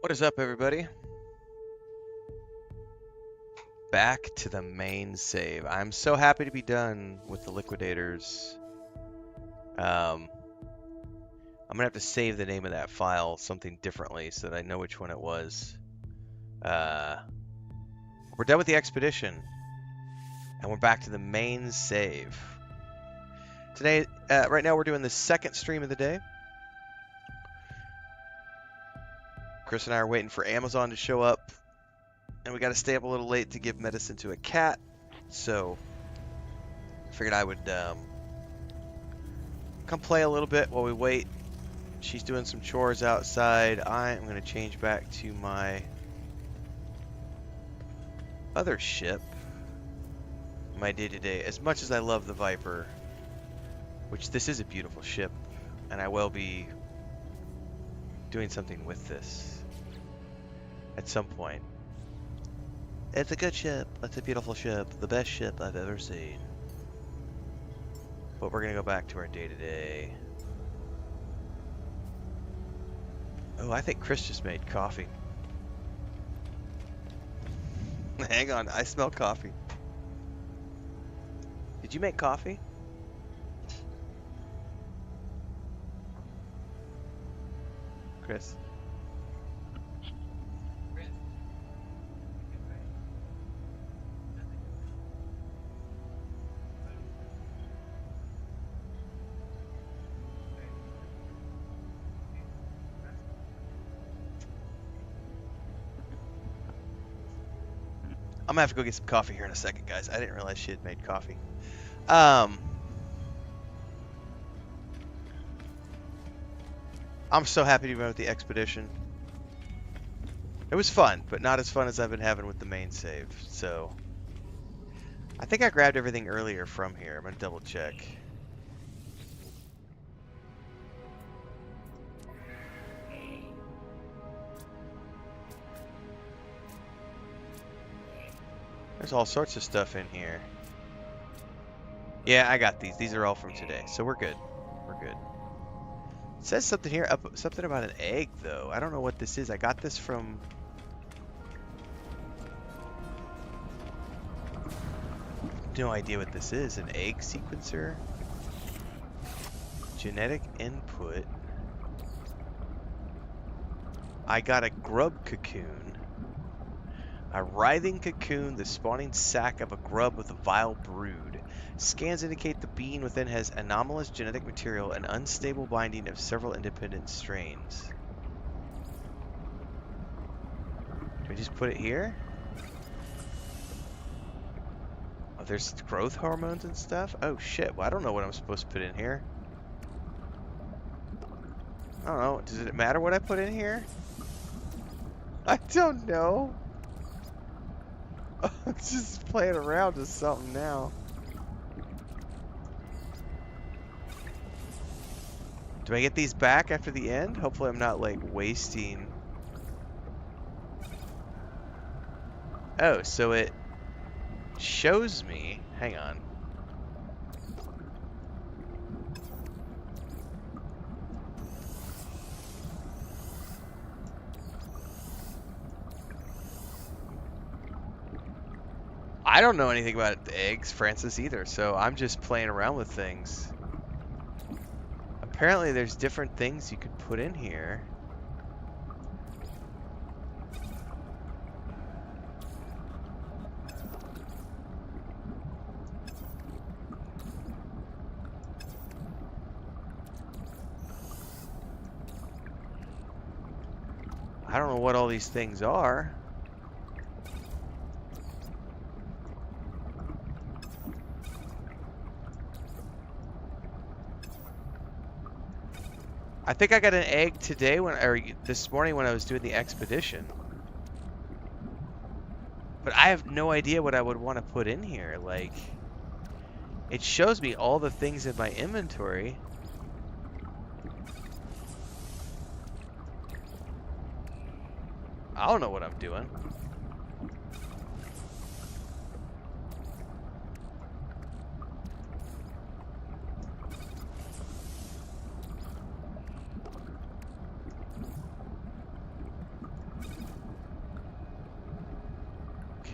What is up, everybody? Back to the main save. I'm so happy to be done with the liquidators. I'm gonna have to save the name of that file something differently so that I know which one it was. We're done with the expedition, and we're back to the main save. Today, right now, we're doing the second stream of the day. Chris and I are waiting for Amazon to show up, and we got to stay up a little late to give medicine to a cat. So, I figured I would come play a little bit while we wait. She's doing some chores outside. I am going to change back to my other ship. My day-to-day. As much as I love the Viper, which this is a beautiful ship, and I will be doing something with this at some point. It's a good ship. It's a beautiful ship. The best ship I've ever seen. But we're going to go back to our day-to-day. Oh, I think Chris just made coffee. Hang on, I smell coffee. Did you make coffee? Chris? I'm gonna have to go get some coffee here in a second, guys. I didn't realize she had made coffee. I'm so happy to be with the expedition. It was fun, but not as fun as I've been having with the main save. So, I think I grabbed everything earlier from here. I'm gonna double check. There's all sorts of stuff in here. Yeah, I got these. These are all from today, so we're good. We're good. It says something here, something about an egg, though. I don't know what this is. I got this from... No idea what this is. An egg sequencer? Genetic input. I got a grub cocoon. A writhing cocoon, the spawning sac of a grub with a vile brood. Scans indicate the being within has anomalous genetic material and unstable binding of several independent strains. Do we just put it here? Oh, there's growth hormones and stuff? Oh shit, well I don't know what I'm supposed to put in here. I don't know, does it matter what I put in here? I don't know. I'm just playing around with something now. Do I get these back after the end? Hopefully I'm not like wasting. Oh, so it shows me. Hang on. I don't know anything about the eggs, Francis, either, so I'm just playing around with things. Apparently there's different things you could put in here. I don't know what all these things are. I think I got an egg today or this morning when I was doing the expedition. But I have no idea what I would want to put in here. Like, it shows me all the things in my inventory. I don't know what I'm doing.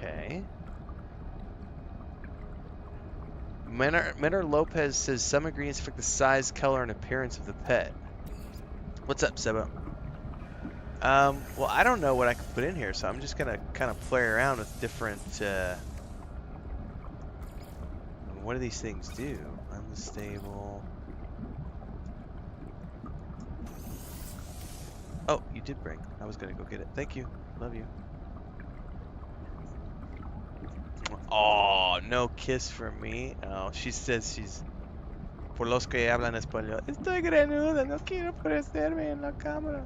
Okay. Menor Lopez says some ingredients affect the size, color, and appearance of the pet. What's up, Sebo? Well, I don't know what I can put in here, so I'm just gonna kind of play around with different, what do these things do? Unstable. Oh, you did bring. I was gonna go get it. Thank you. Love you. Oh, no kiss from me. Oh, she says she's... Por los que hablan español. Estoy granuda, no quiero parecerme en la cámara.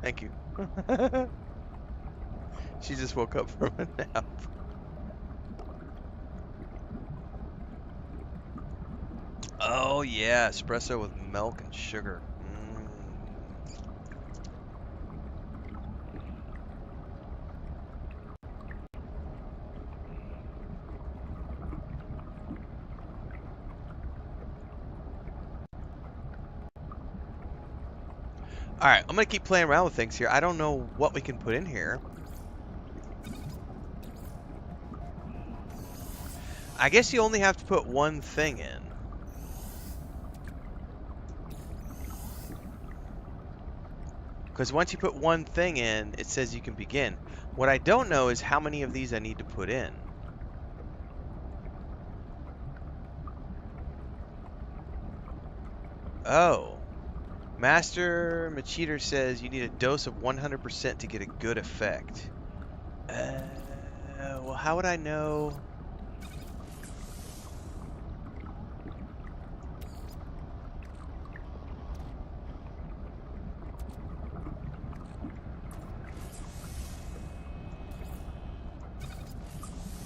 Thank you. She just woke up from a nap. Oh, yeah. Espresso with milk and sugar. Alright, I'm going to keep playing around with things here. I don't know what we can put in here. I guess you only have to put one thing in. Because once you put one thing in, it says you can begin. What I don't know is how many of these I need to put in. Oh. Master Macheater says you need a dose of 100% to get a good effect. Well, how would I know?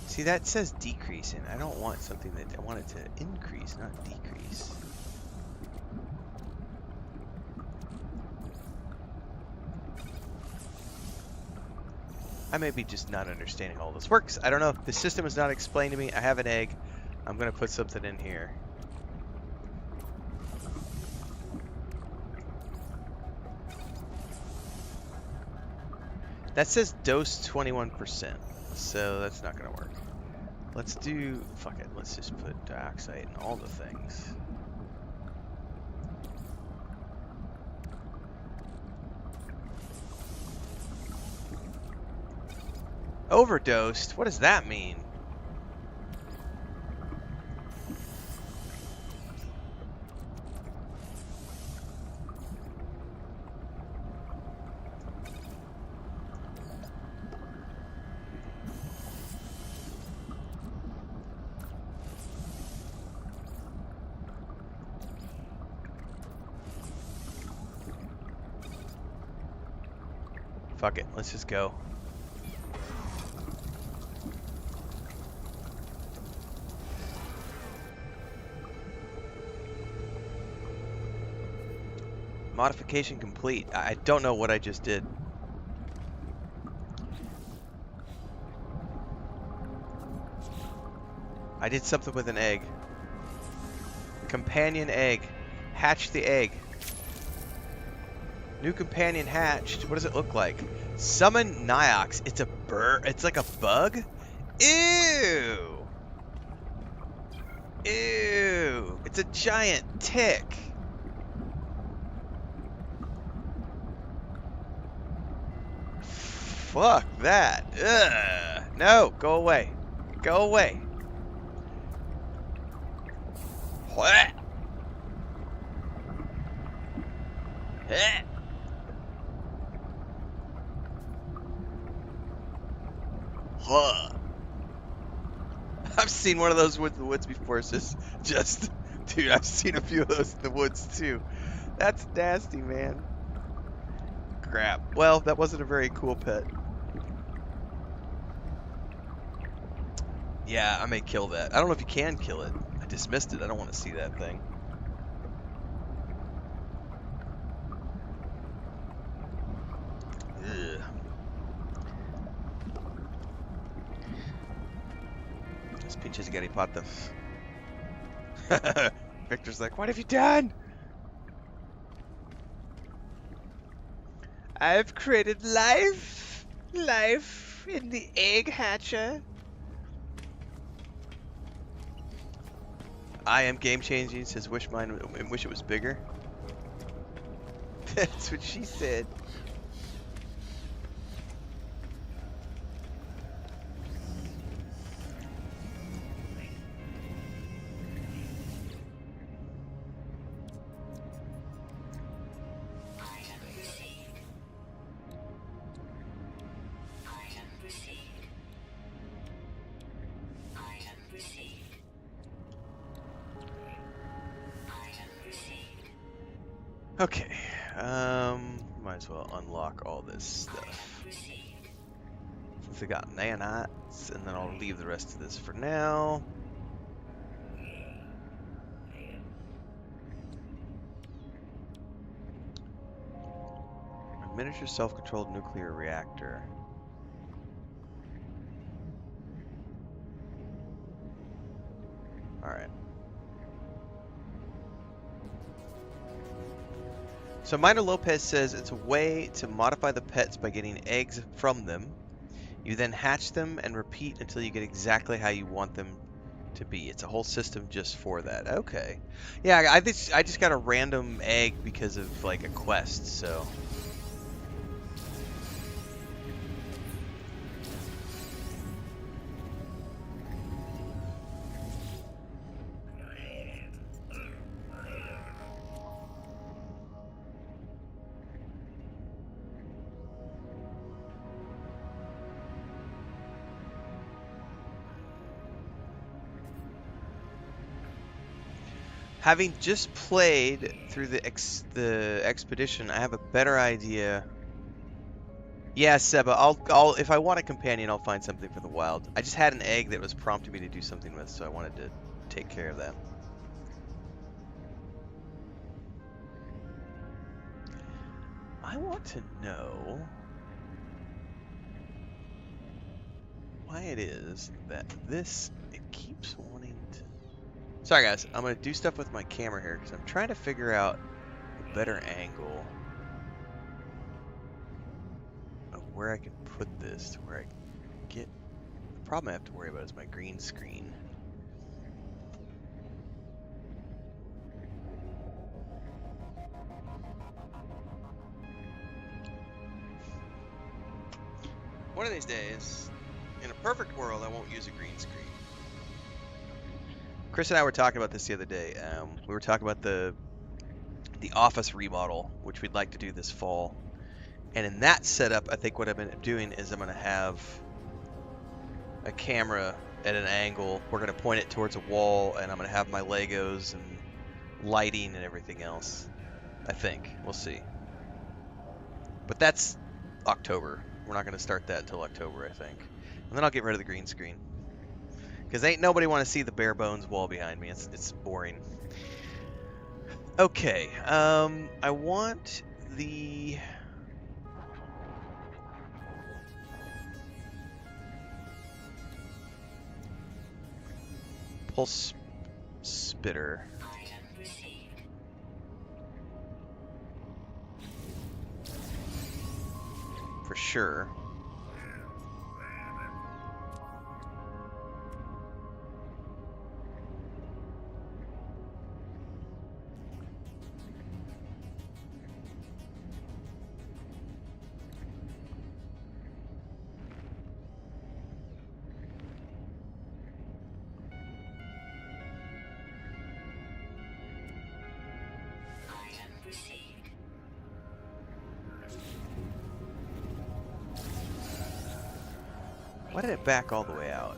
See, that says decrease, and I don't want something that I want it to increase, not decrease. I may be just not understanding how all this works. I don't know. The system is not explained to me. I have an egg. I'm going to put something in here. That says dose 21%, so that's not going to work. Let's do... Fuck it. Let's just put dioxide in all the things. Overdosed? What does that mean? Fuck it. Let's just go. Modification complete. I don't know what I just did. I did something with an egg. Companion egg. Hatch the egg. New companion hatched. What does it look like? Summon Niox. It's a bird. It's like a bug? Ew. Ew. It's a giant tick. Fuck that. Ugh. No, go away. Go away. What? Huh. I've seen one of those in the woods before. It's just, dude, I've seen a few of those in the woods too. That's nasty, man. Crap. Well, that wasn't a very cool pet. Yeah, I may kill that. I don't know if you can kill it. I dismissed it. I don't want to see that thing. Ugh. This pinches Gary Pata. Victor's like, what have you done? I've created life. Life. In the egg hatcher. I am game changing. Says wish it was bigger. That's what she said. Okay, might as well unlock all this stuff. Since I got nanites, and then I'll leave the rest of this for now. A miniature self-controlled nuclear reactor. Alright. So Minor Lopez says it's a way to modify the pets by getting eggs from them. You then hatch them and repeat until you get exactly how you want them to be. It's a whole system just for that. Okay. Yeah, I just got a random egg because of like a quest, so. Having just played through the expedition, I have a better idea. Yeah, Seba, I'll if I want a companion, I'll find something for the wild. I just had an egg that was prompting me to do something with, so I wanted to take care of that. I want to know why it is that it keeps wanting to. Sorry guys, I'm going to do stuff with my camera here because I'm trying to figure out a better angle of where I can put this to where I can get. The problem I have to worry about is my green screen. One of these days, in a perfect world, I won't use a green screen. Chris and I were talking about this the other day. We were talking about the office remodel, which we'd like to do this fall. And in that setup, I think what I'm going to doing is I'm going to have a camera at an angle. We're going to point it towards a wall, and I'm going to have my Legos and lighting and everything else. I think. We'll see. But that's October. We're not going to start that until October, I think. And then I'll get rid of the green screen. Because ain't nobody want to see the bare bones wall behind me. It's boring. Okay. I want the... pulse spitter. For sure. Why did it back all the way out?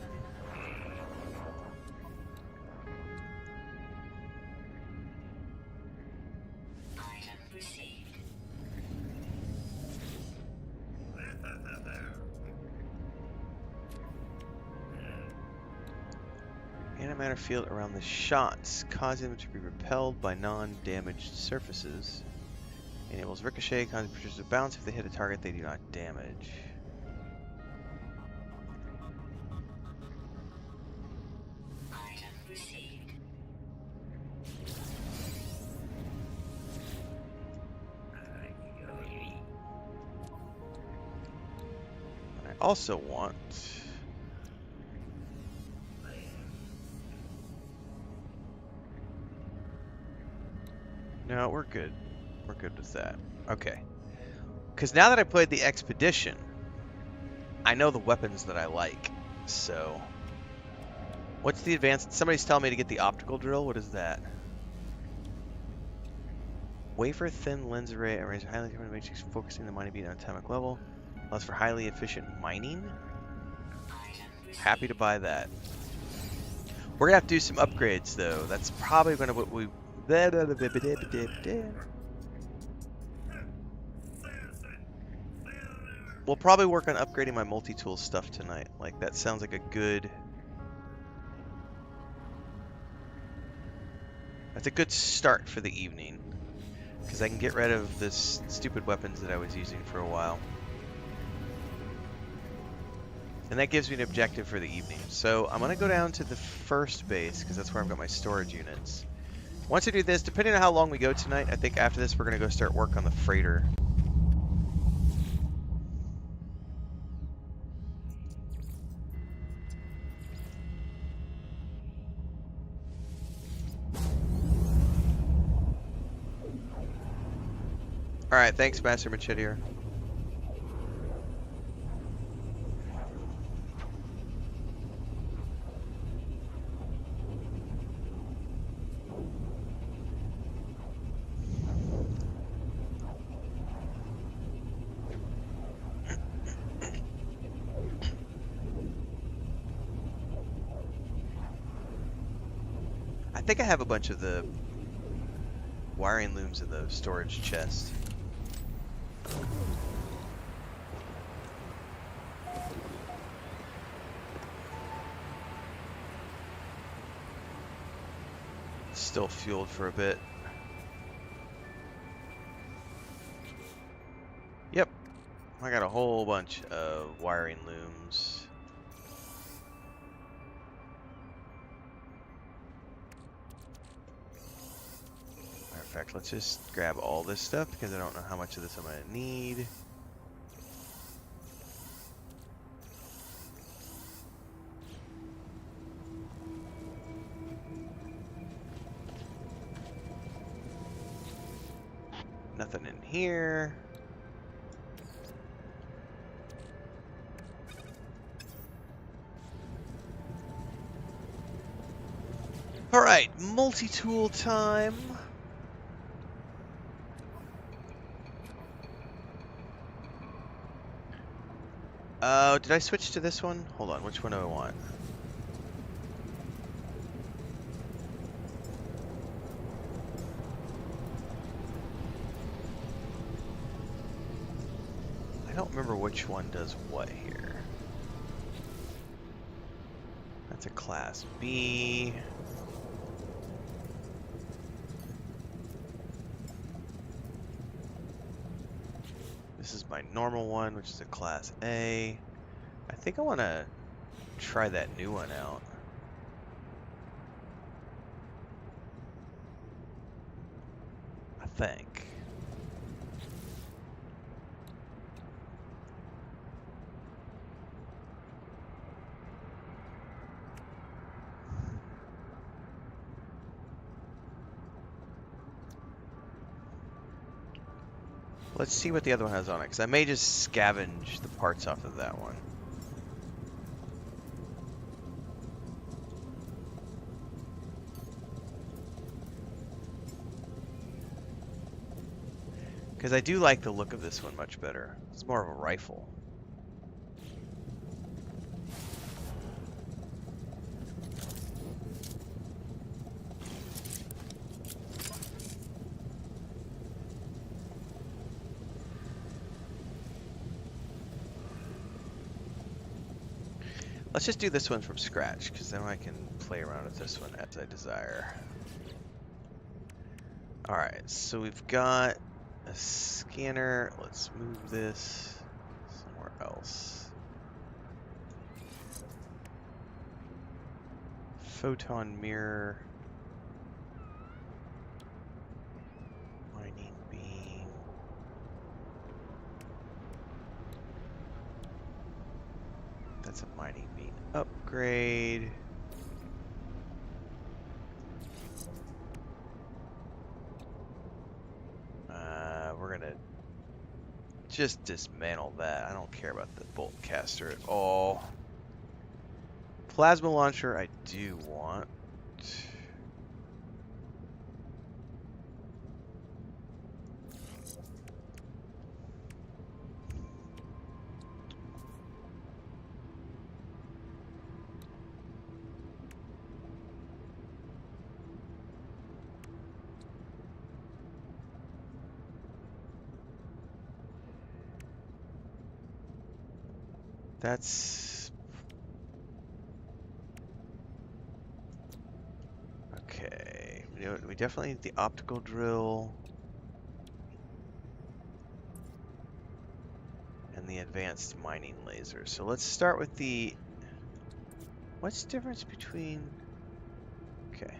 Antimatter field around the shots cause them to be repelled by non-damaged surfaces. Enables ricochet, causing creatures to bounce. If they hit a target, they do not damage. also want... No, we're good. We're good with that. Okay. Because now that I played the Expedition, I know the weapons that I like. So... What's the advanced... Somebody's telling me to get the optical drill. What is that? Wafer thin lens array arrays highly different matrix focusing the mining beat on atomic level. Allows for highly efficient mining. Happy to buy that. We're gonna have to do some upgrades though. That's probably gonna what we. We'll probably work on upgrading my multi-tool stuff tonight. Like that sounds like a good. That's a good start for the evening. Because I can get rid of this stupid weapons that I was using for a while. And that gives me an objective for the evening. So I'm going to go down to the first base, because that's where I've got my storage units. Once I do this, depending on how long we go tonight, I think after this we're going to go start work on the freighter. Alright, thanks Master Machetier. I think I have a bunch of the wiring looms in the storage chest. Still fueled for a bit. Yep, I got a whole bunch of wiring looms. Matter of fact, let's just grab all this stuff because I don't know how much of this I'm going to need. Nothing in here. All right, multi-tool time. Did I switch to this one? Hold on, which one do I want? I don't remember which one does what here. That's a class B. This is my normal one, which is a class A. I think I want to try that new one out. I think. Let's see what the other one has on it, because I may just scavenge the parts off of that one. Because I do like the look of this one much better. It's more of a rifle. Let's just do this one from scratch, because then I can play around with this one as I desire. Alright, so we've got a scanner. Let's move this somewhere else. Photon mirror. Mining beam. That's a mining beam upgrade. We're gonna just dismantle that. I don't care about the bolt caster at all. Plasma launcher I do want. That's okay. We definitely need the optical drill and the advanced mining laser. So let's start with the. What's the difference between? Okay.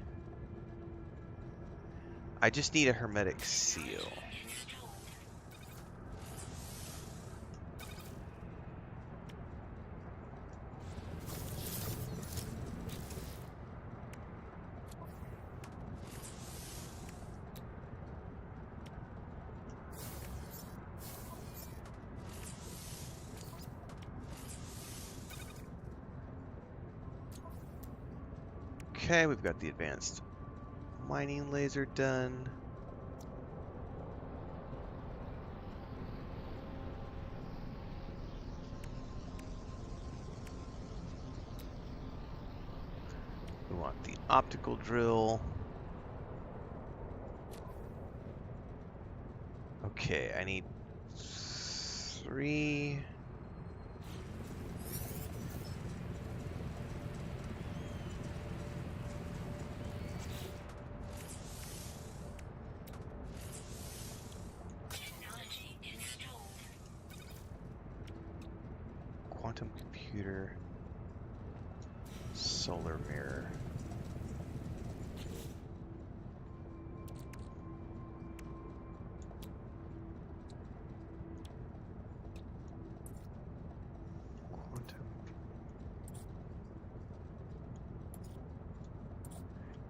I just need a hermetic seal. Okay, we've got the advanced mining laser done. We want the optical drill. Okay, I need 3. Quantum computer, solar mirror. Quantum.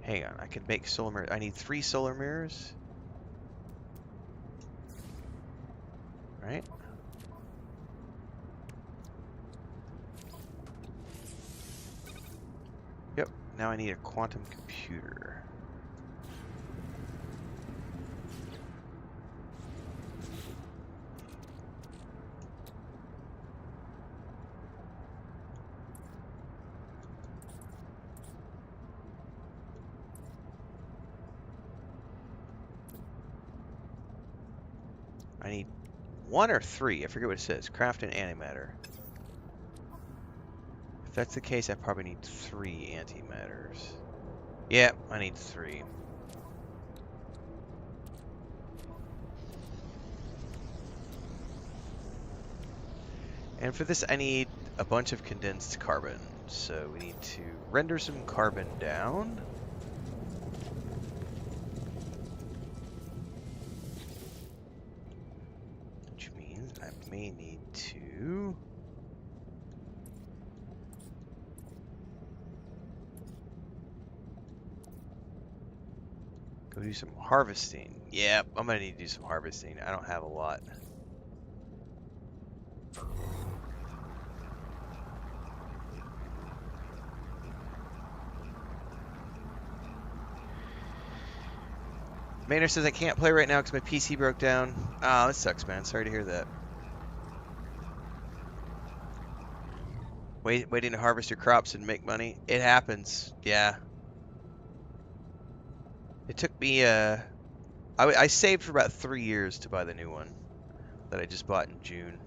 Hang on, I can make solar mirror. I need 3 solar mirrors. Right? Yep, now I need a quantum computer. I need 1 or 3, I forget what it says. Craft an antimatter. If that's the case, I probably need 3 antimatters. Yep, I need 3. And for this, I need a bunch of condensed carbon. So we need to render some carbon down. Which means I may need to go do some harvesting. Yep, I'm gonna need to do some harvesting. I don't have a lot. Maynard says I can't play right now because my PC broke down. Oh, that sucks, man. Sorry to hear that. Waiting to harvest your crops and make money. It happens. Yeah. It took me, I saved for about 3 years to buy the new one that I just bought in June.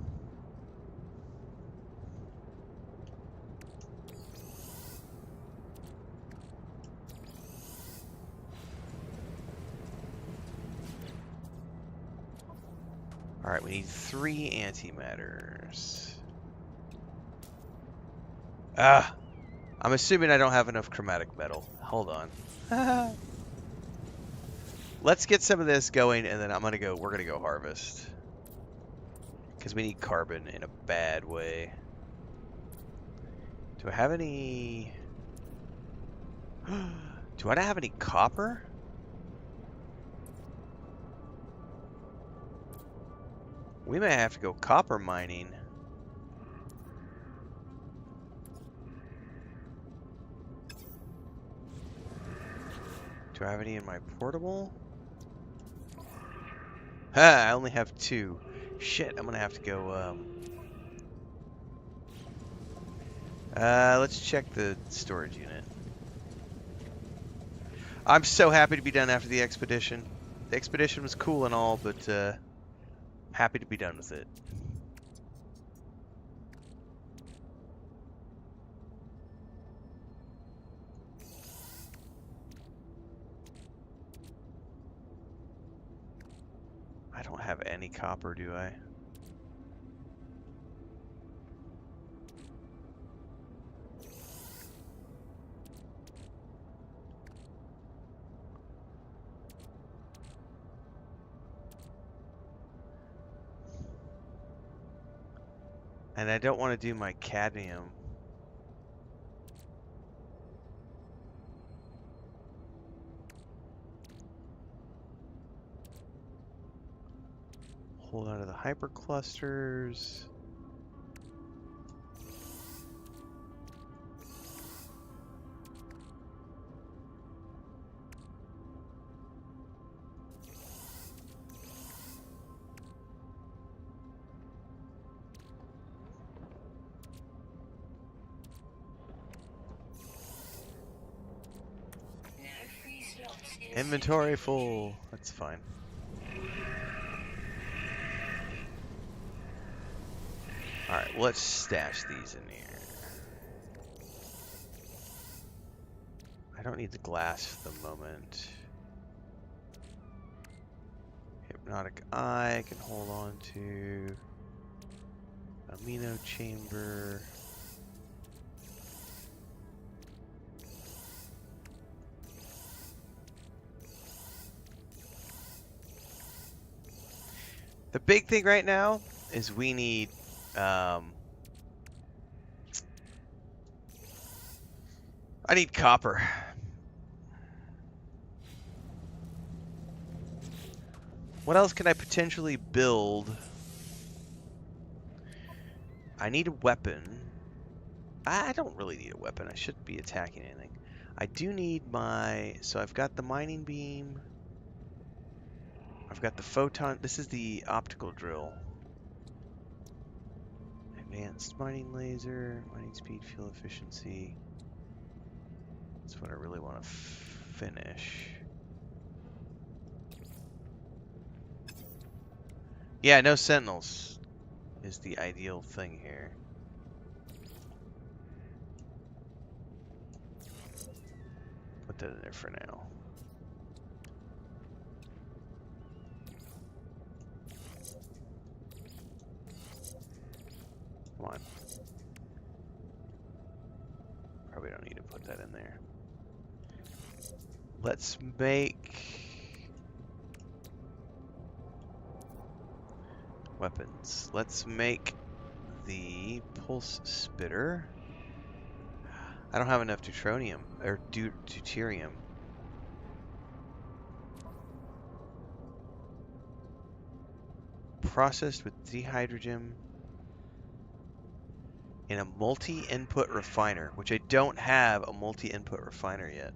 Alright, we need 3 antimatters. Ah! I'm assuming I don't have enough chromatic metal. Hold on. Let's get some of this going, and then we're gonna go harvest. Because we need carbon in a bad way. Do I have any... Do I not have any copper? We may have to go copper mining. Do I have any in my portable? Ha! I only have 2. Shit, I'm gonna have to go, let's check the storage unit. I'm so happy to be done after the expedition. The expedition was cool and all, but, happy to be done with it. I don't have any copper, do I? And I don't want to do my cadmium. Hold on to the hyperclusters. Inventory full. That's fine. Alright, let's stash these in here. I don't need the glass for the moment. Hypnotic eye I can hold on to. Amino chamber. The big thing right now is we need I need copper. What else can I potentially build? I need a weapon. I don't really need a weapon. I shouldn't be attacking anything. I do need my... So I've got the mining beam. I've got the photon. This is the optical drill. Advanced mining laser. Mining speed, fuel efficiency. That's what I really want to finish. Yeah, no sentinels is the ideal thing here. Put that in there for now. Come on. Probably don't need to put that in there. Let's make weapons. Let's make the pulse spitter. I don't have enough deuterium or deuterium. Processed with dihydrogen in a multi-input refiner, which I don't have a multi-input refiner yet.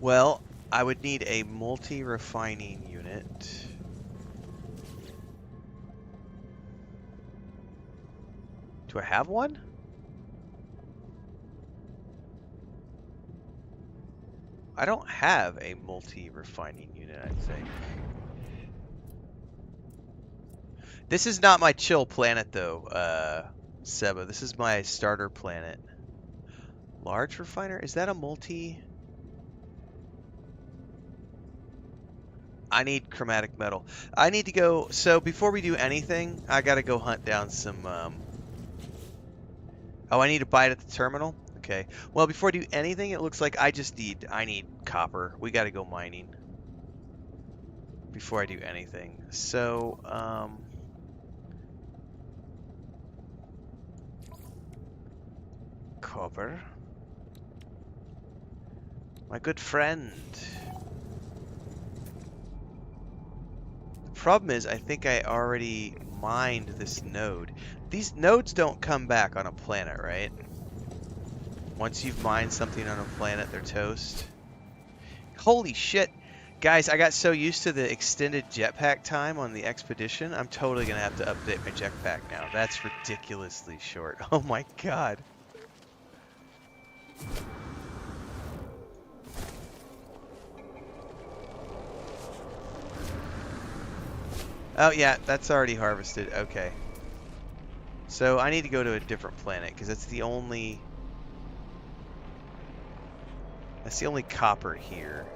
Well, I would need a multi-refining unit. Do I have one? I don't have a multi-refining unit, I think. This is not my chill planet, though, Seba. This is my starter planet. Large refiner? Is that a multi? I need chromatic metal. I need to go... So, before we do anything, I gotta go hunt down some... Oh, I need to buy it at the terminal? Okay. Well, before I do anything, it looks like I need copper. We got to go mining before I do anything. So, copper. My good friend. The problem is, I think I already mined this node. These nodes don't come back on a planet, right? Once you've mined something on a planet, they're toast. Holy shit. Guys, I got so used to the extended jetpack time on the expedition, I'm totally going to have to update my jetpack now. That's ridiculously short. Oh my god. Oh yeah, that's already harvested. Okay. So I need to go to a different planet because that's the only copper here.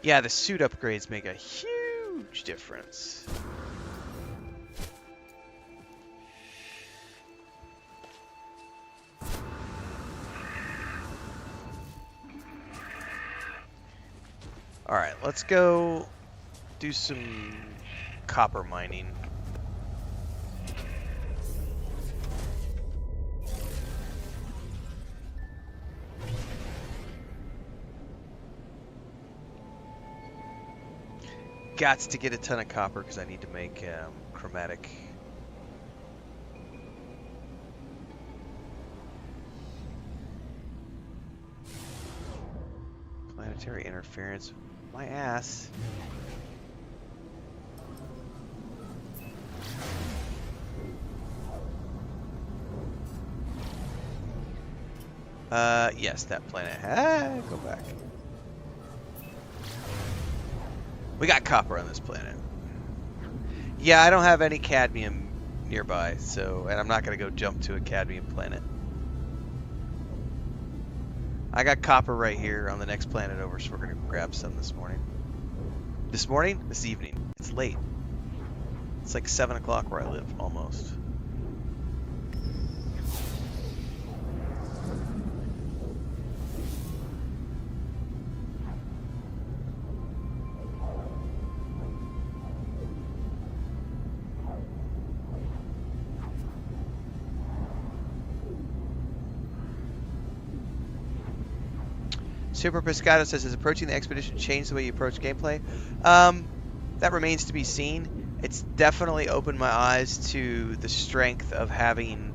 Yeah, the suit upgrades make a huge difference. Alright, let's go do some copper mining. Gots to get a ton of copper because I need to make chromatic. Planetary interference. My ass. Yes, that planet. Go back. We got copper on this planet. Yeah, I don't have any cadmium nearby, so, and I'm not gonna go jump to a cadmium planet. I got copper right here on the next planet over, so we're gonna grab some this morning. This morning? This evening. It's late. It's like 7 o'clock where I live, almost. Super Pescado says, has approaching the expedition changed the way you approach gameplay? That remains to be seen. It's definitely opened my eyes to the strength of having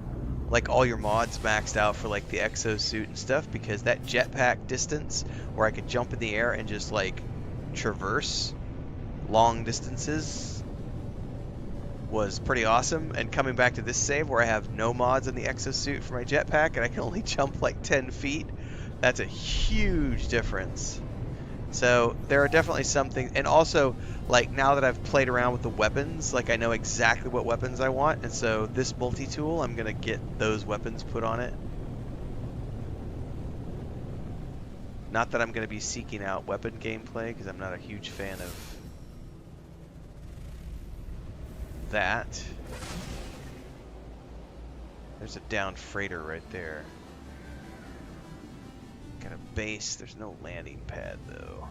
like all your mods maxed out for like the exosuit and stuff, because that jetpack distance where I could jump in the air and just like traverse long distances was pretty awesome. And coming back to this save where I have no mods in the exosuit for my jetpack and I can only jump like 10 feet, that's a huge difference. So there are definitely some things, and also like now that I've played around with the weapons, like I know exactly what weapons I want, and so this multi-tool, I'm gonna get those weapons put on it. Not that I'm gonna be seeking out weapon gameplay, because I'm not a huge fan of that. There's a downed freighter right there. Got a base. There's no landing pad though.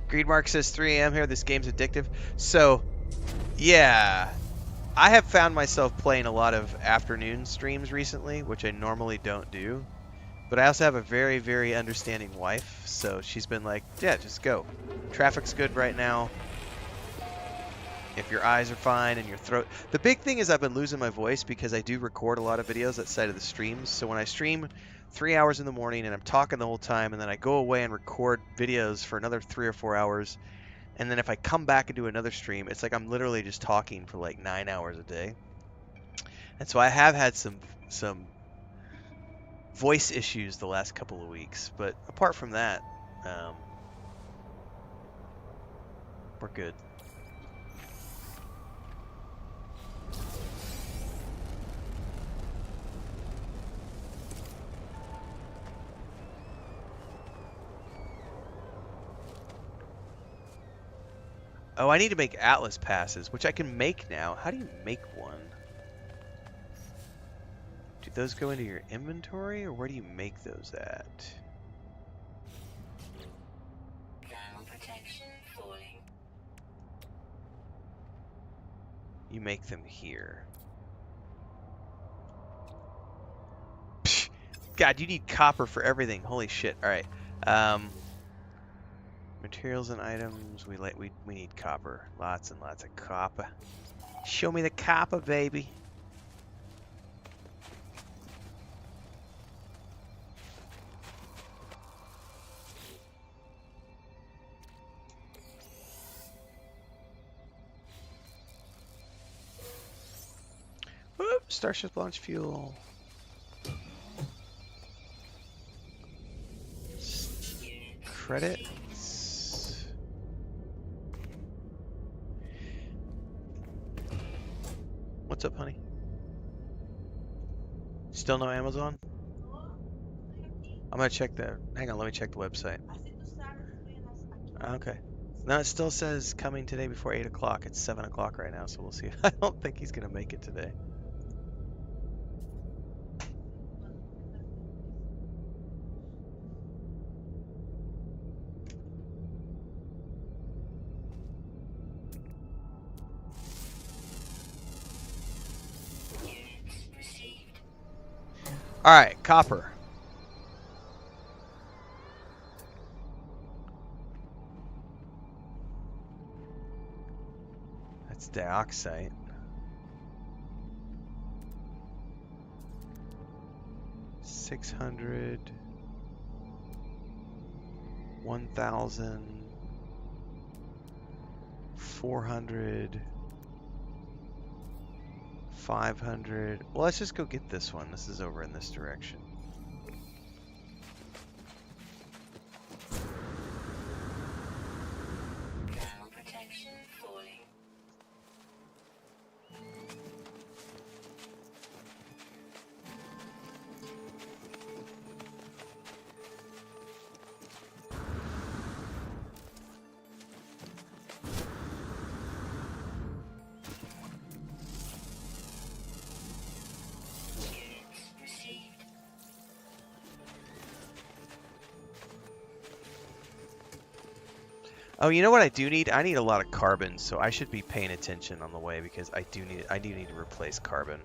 Greedmark says 3 a.m. here. This game's addictive. So, yeah. I have found myself playing a lot of afternoon streams recently, which I normally don't do. But I also have a very, very understanding wife, so she's been like, yeah, just go. Traffic's good right now. If your eyes are fine and your throat... The big thing is I've been losing my voice because I do record a lot of videos outside of the streams. So when I stream 3 hours in the morning and I'm talking the whole time, and then I go away and record videos for another 3 or 4 hours, and then if I come back and do another stream, it's like I'm literally just talking for like 9 hours a day. And so I have had some voice issues the last couple of weeks, but apart from that, we're good. Oh, I need to make Atlas passes, which I can make now. How do you make one? Do those go into your inventory, or where do you make those at? Thermal protection falling. You make them here. God, you need copper for everything. Holy shit. All right. Materials and items. We need copper. Lots and lots of copper. Show me the copper, baby. Whoop, Starship launch fuel. Credits. What's up, honey? Still no Amazon? I'm gonna check the. Hang on, let me check the website. Okay. No, it still says coming today before 8 o'clock. It's 7 o'clock right now, so we'll see. I don't think he's gonna make it today. All right, copper. That's dioxide. 600, 1,000, 400, 500. Well, let's just go get this one. This is over in this direction. Thermal protection falling. Oh, you know what I do need? I need a lot of carbon, so I should be paying attention on the way because I do need to replace carbon.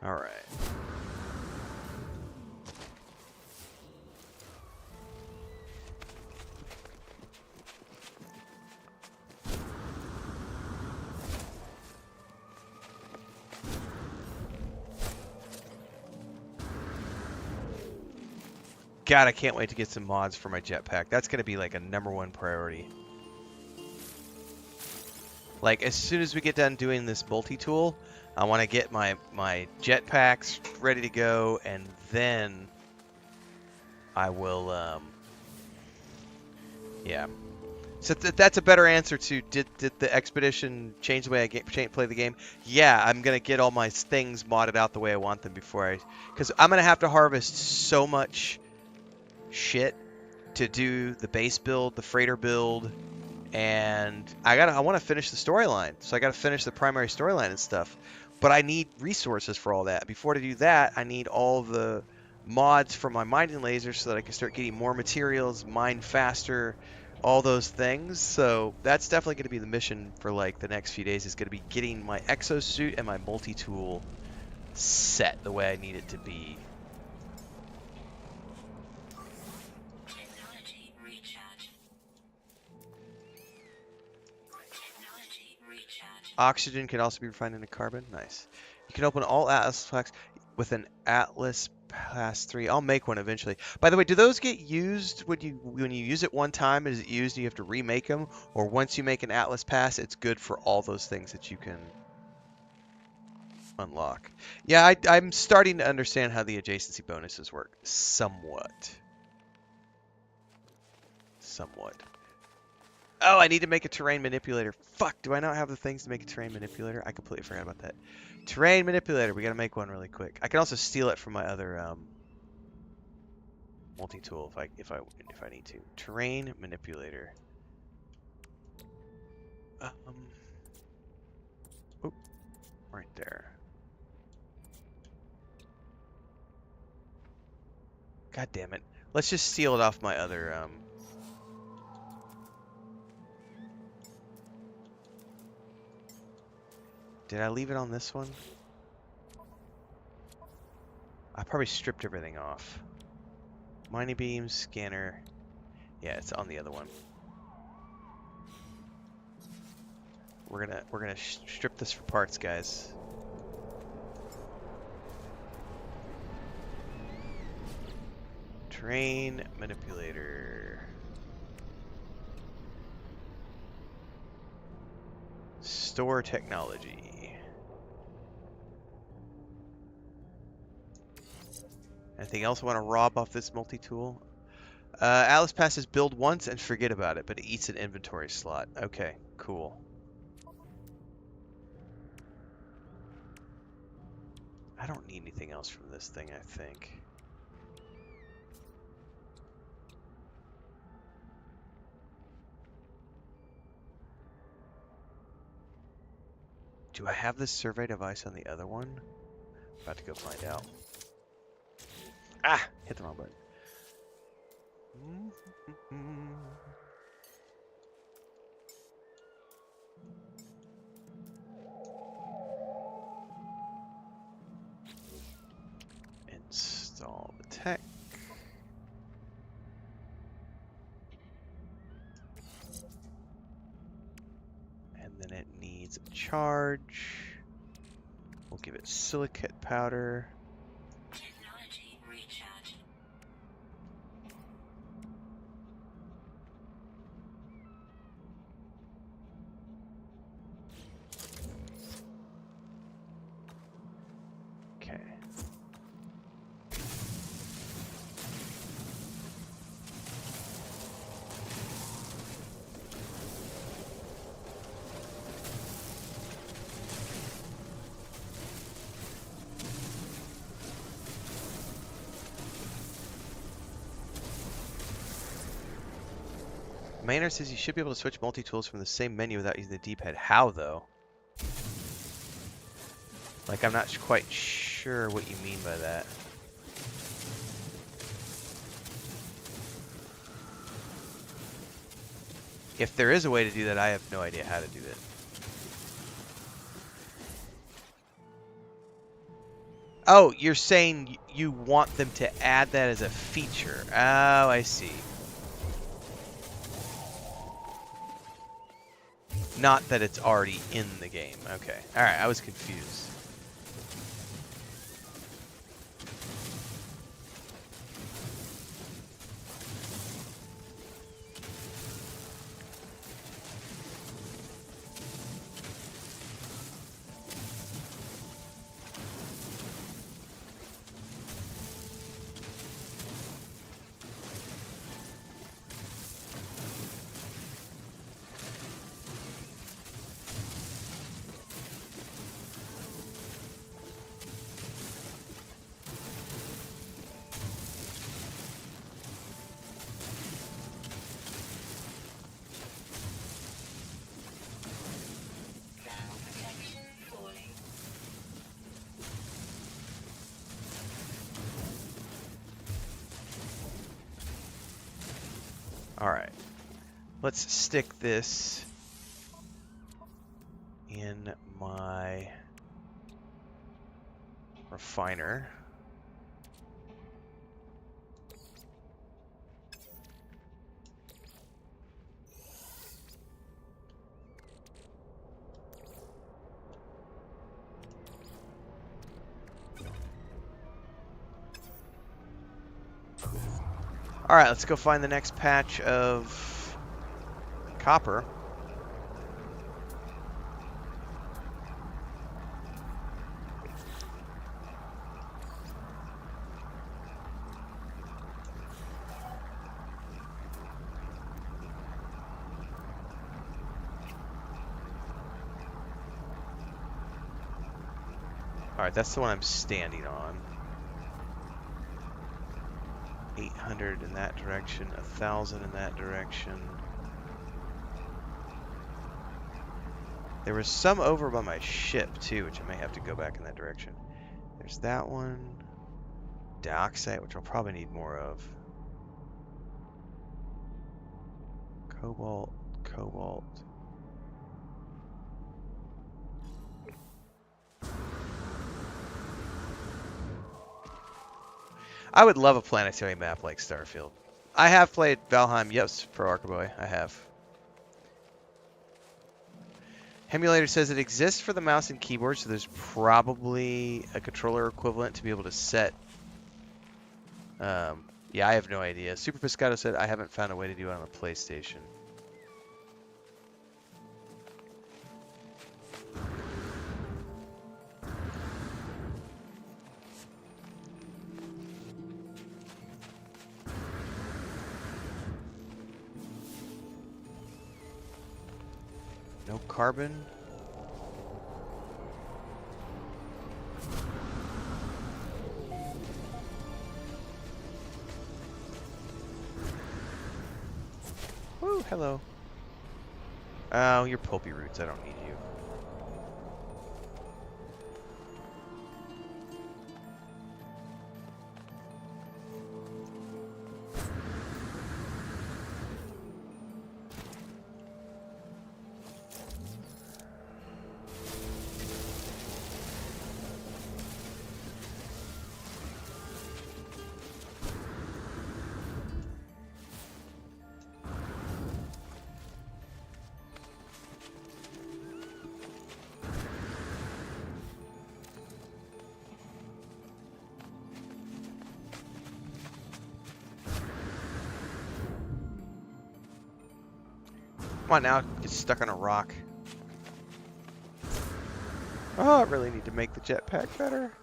All right. God, I can't wait to get some mods for my jetpack. That's going to be like a #1 priority. Like, as soon as we get done doing this multi-tool, I want to get my jetpacks ready to go, and then I will, yeah. So that's a better answer to, did the expedition change the way I play the game? Yeah, I'm going to get all my things modded out the way I want them before because I'm going to have to harvest so much shit to do the base build, the freighter build, and I want to finish the storyline. So I got to finish the primary storyline and stuff. But I need resources for all that. Before to do that, I need all the mods for my mining lasers so that I can start getting more materials, mine faster, all those things. So that's definitely going to be the mission for like the next few days, is going to be getting my exosuit and my multi-tool set the way I need it to be. Oxygen can also be refined into carbon. Nice. You can open all Atlas packs with an Atlas Pass 3. I'll make one eventually. By the way, do those get used when you use it one time? Is it used and you have to remake them? Or once you make an Atlas Pass, it's good for all those things that you can unlock? Yeah, I'm starting to understand how the adjacency bonuses work. Somewhat. Somewhat. Oh, I need to make a terrain manipulator. Fuck, do I not have the things to make a terrain manipulator? I completely forgot about that. Terrain manipulator. We gotta make one really quick. I can also steal it from my other multi-tool if I need to. Terrain manipulator. Oop, right there. God damn it. Let's just steal it off my other Did I leave it on this one? I probably stripped everything off. Mining beam, scanner. Yeah, it's on the other one. We're gonna strip this for parts, guys. Terrain manipulator. Store technology. Anything else I want to rob off this multi-tool? Atlas passes build once and forget about it, but it eats an inventory slot. Okay, cool. I don't need anything else from this thing, I think. Do I have this survey device on the other one? About to go find out. Ah! Hit the wrong button. Install the tech. And then it needs a charge. We'll give it silicate powder. Technology recharge. Okay. Maynard says you should be able to switch multi-tools from the same menu without using the D-pad. How, though? Like, I'm not quite sure what you mean by that. If there is a way to do that, I have no idea how to do it. Oh, you're saying you want them to add that as a feature. Oh, I see. Not that it's already in the game. Okay. Alright, I was confused. Thermal protection falling. Alright. Let's stick this in my refiner. Alright, let's go find the next patch of copper. Alright, that's the one I'm standing on. 800 in that direction, 1,000 in that direction. There was some over by my ship too, which I may have to go back in that direction. There's that one. Dioxide, which I'll probably need more of. Cobalt, cobalt. I would love a planetary map like Starfield. I have played Valheim, yes, Pro Arcaboy. I have. Emulator says it exists for the mouse and keyboard, so there's probably a controller equivalent to be able to set. Yeah, I have no idea. Super Pescado said I haven't found a way to do it on the PlayStation. No carbon. Woo, hello. Oh, you're pulpy roots. I don't need you. Come on now, get stuck on a rock. Oh, I really need to make the jetpack better.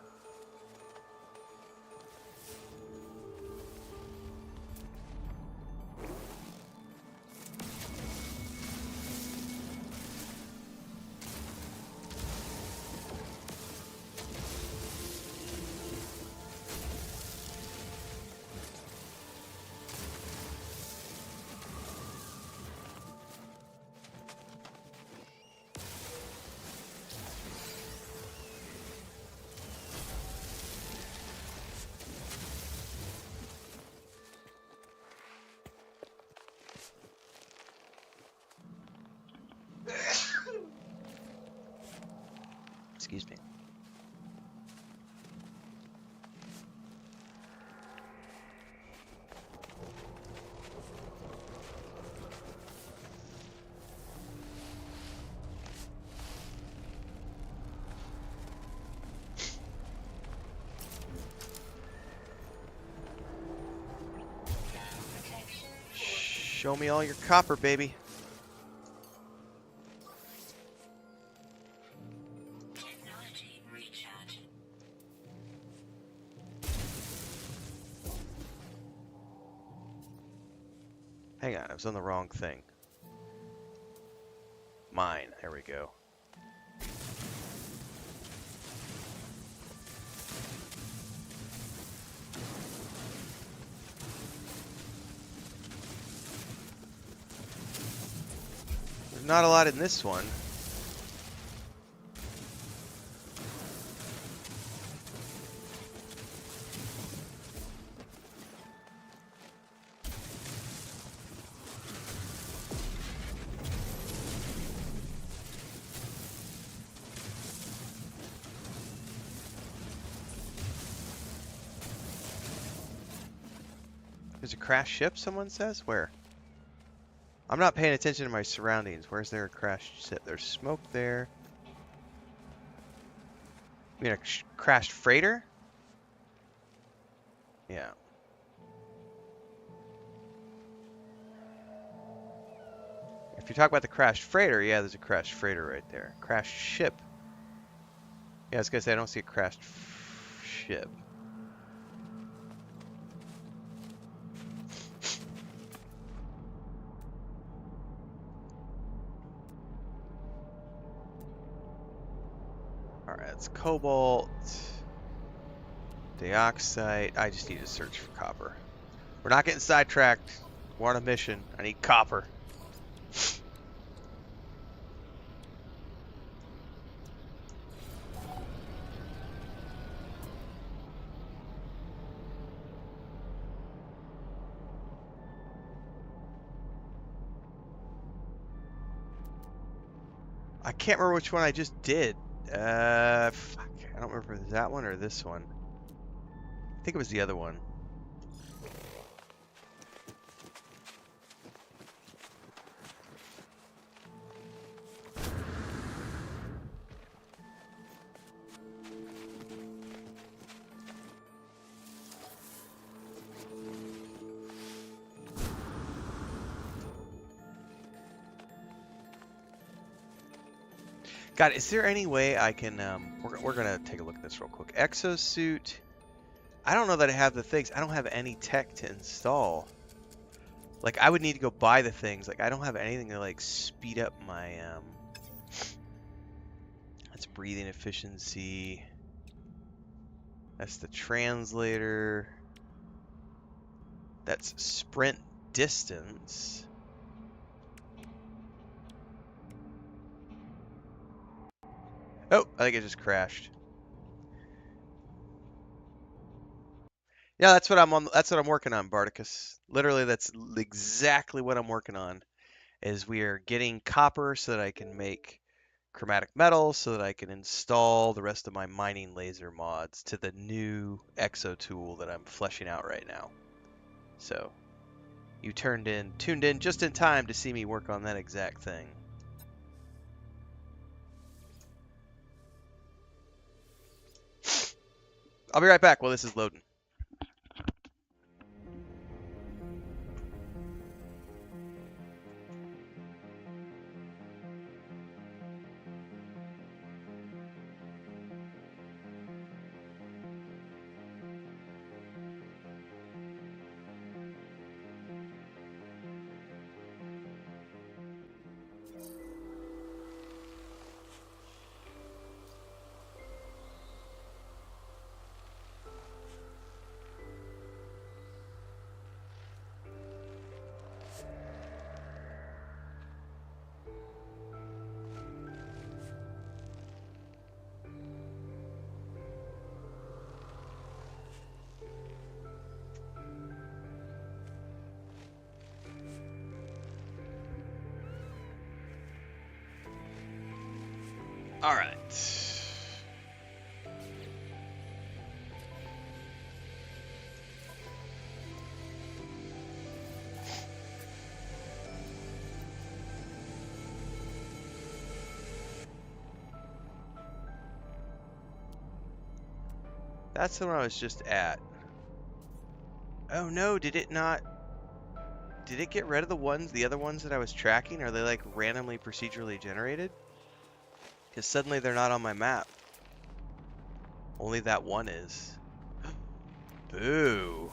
Excuse me. Show me all your copper, baby. Technology recharge. Hang on, I was on the wrong thing. Mine. There we go. There's not a lot in this one. There's a crashed ship, someone says? Where? I'm not paying attention to my surroundings. Where's there a crashed ship? There's smoke there. You mean a crashed freighter? Yeah. If you're talking about the crashed freighter, yeah, there's a crashed freighter right there. Crashed ship. Yeah, I was gonna say I don't see a crashed ship. All right, it's cobalt, dioxide. I just need to search for copper. We're not getting sidetracked. We're on a mission. I need copper. I can't remember which one I just did. Fuck. I don't remember if it was that one or this one. I think it was the other one. God, is there any way I can, we're gonna take a look at this real quick. Exosuit. I don't know that I have the things. I don't have any tech to install. Like, I would need to go buy the things. Like, I don't have anything to, like, speed up my, that's breathing efficiency. That's the translator. That's sprint distance. Oh, I think it just crashed. Yeah, that's what I'm on. That's what I'm working on, Bardicus. Literally, that's exactly what I'm working on. Is we are getting copper so that I can make chromatic metal, so that I can install the rest of my mining laser mods to the new exo tool that I'm fleshing out right now. So, you tuned in just in time to see me work on that exact thing. I'll be right back while this is loading. All right. That's the one I was just at. Oh no, did it not? Did it get rid of the other ones that I was tracking? Are they like randomly procedurally generated? Because suddenly they're not on my map. Only that one is. Boo.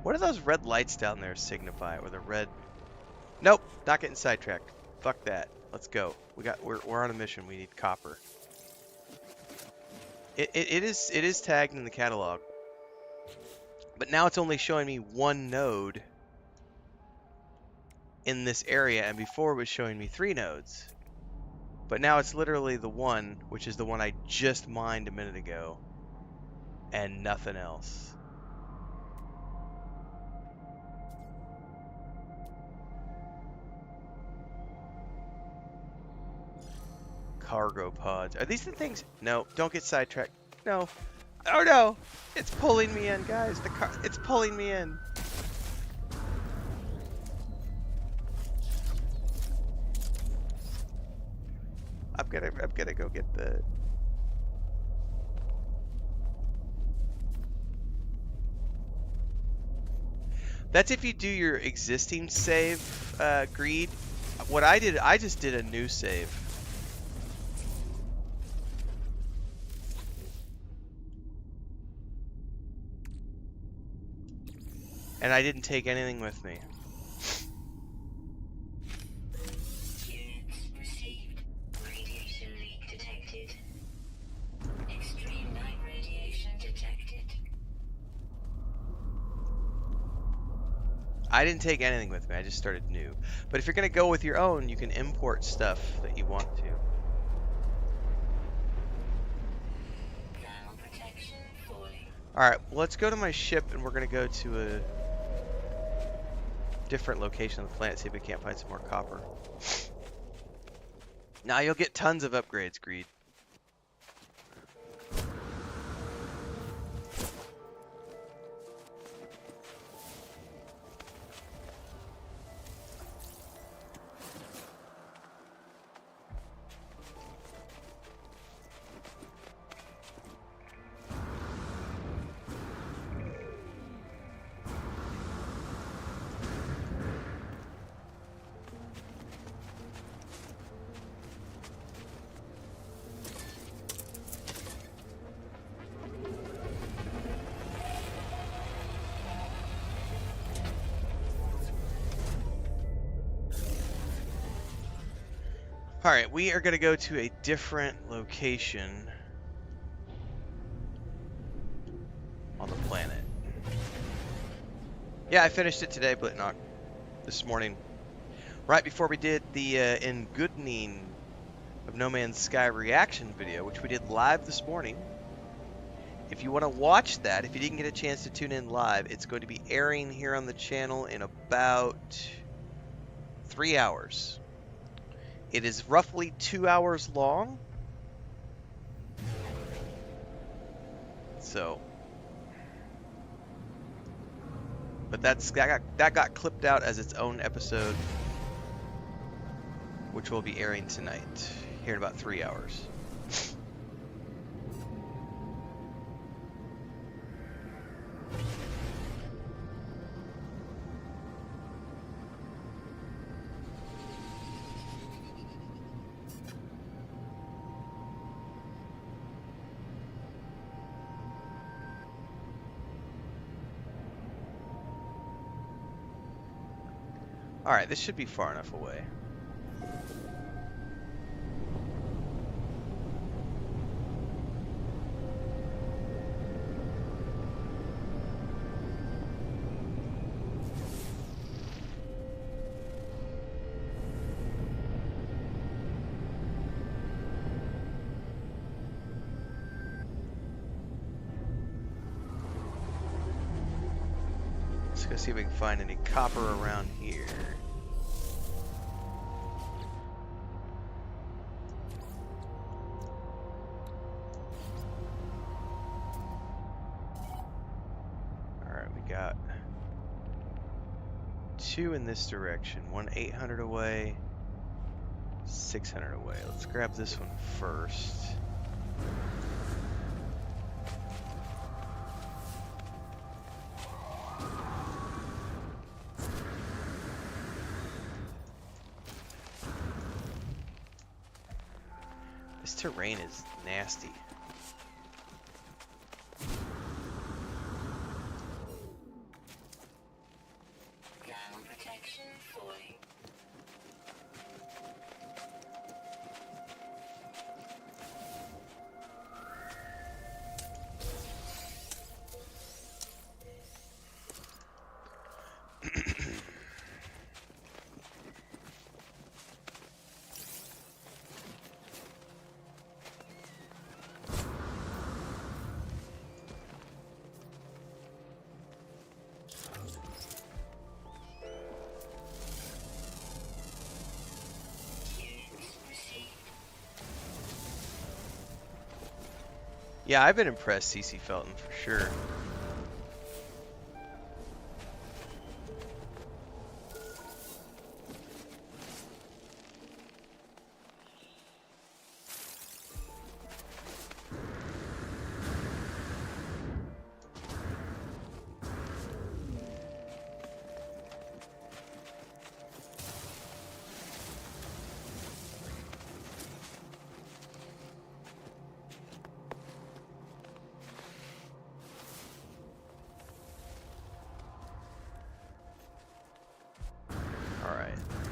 What do those red lights down there signify? Or the red... Nope, not getting sidetracked. Fuck that. Let's go. We're on a mission. We need copper. It is tagged in the catalog. But now it's only showing me one node in this area, and before it was showing me 3 nodes. But now it's literally the one, which is the one I just mined a minute ago, and nothing else. Cargo pods. Are these the things? No, don't get sidetracked. No. Oh no! It's pulling me in, guys. It's pulling me in. I'm gonna go get the... That's if you do your existing save, Greed. What I did, I just did a new save. And I didn't take anything with me. Units received. Radiation leak detected. Extreme night radiation detected. I didn't take anything with me, I just started new. But if you're gonna go with your own, you can import stuff that you want to. Thermal protection fully. Alright, well, let's go to my ship and we're gonna go to a different location on the planet, see if we can't find some more copper. Now you'll get tons of upgrades, Greed. Alright, we are going to go to a different location on the planet. Yeah, I finished it today, but not this morning. Right before we did the Engoodening of No Man's Sky reaction video, which we did live this morning. If you want to watch that, if you didn't get a chance to tune in live, it's going to be airing here on the channel in about 3 hours. It is roughly 2 hours long. So, but that got clipped out as its own episode, which will be airing tonight, here in about 3 hours. Alright, this should be far enough away. Let's go see if we can find any copper around here. Alright, we got 2 in this direction. 1 800 away, 600 away. Let's grab this one first. This terrain is nasty. Thermal protection fully. Yeah, I've been impressed, CC Felton, for sure.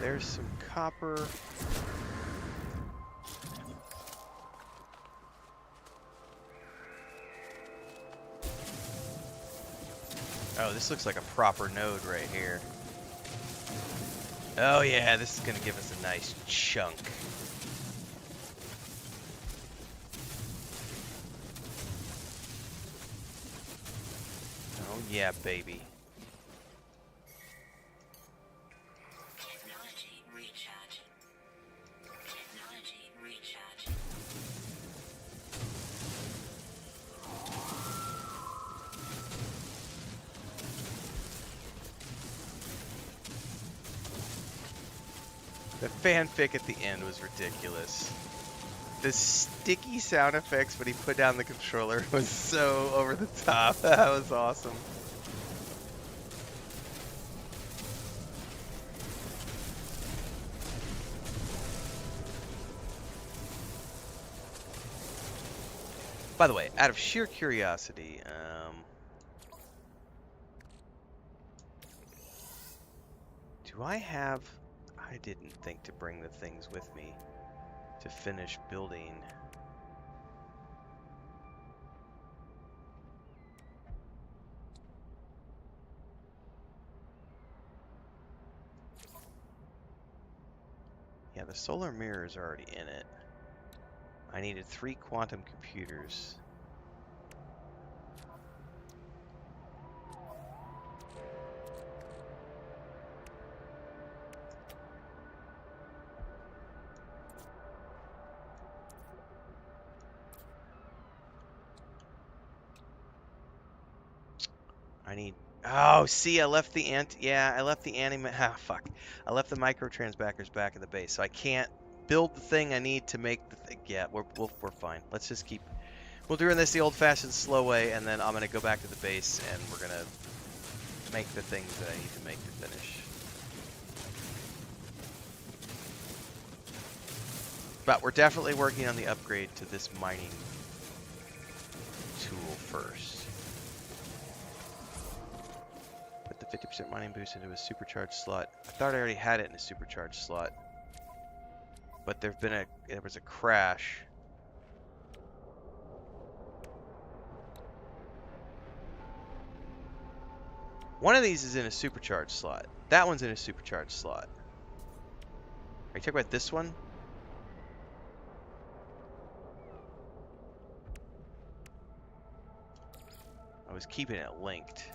there's some copper. Oh, this looks like a proper node right here. Oh yeah, this is gonna give us a nice chunk. Oh yeah, baby. Technology recharging. Technology recharging. The fanfic at the end was ridiculous. The sticky sound effects when he put down the controller was so over the top. That was awesome. By the way, out of sheer curiosity, do I have... I didn't think to bring the things with me to finish building. Yeah, the solar mirror is already in it. I needed 3 quantum computers. I need... Oh, see, I left the I left the fuck. I left the microtransbackers back in the base, so I can't build the thing I need to make the thing. Yeah, we're fine. Let's just keep... We're doing this the old-fashioned slow way, and then I'm going to go back to the base, and we're going to make the things that I need to make to finish. But we're definitely working on the upgrade to this mining tool first. Put the 50% mining boost into a supercharged slot. I thought I already had it in a supercharged slot. But there was a crash. One of these is in a supercharged slot. That one's in a supercharged slot. Are you talking about this one? I was keeping it linked.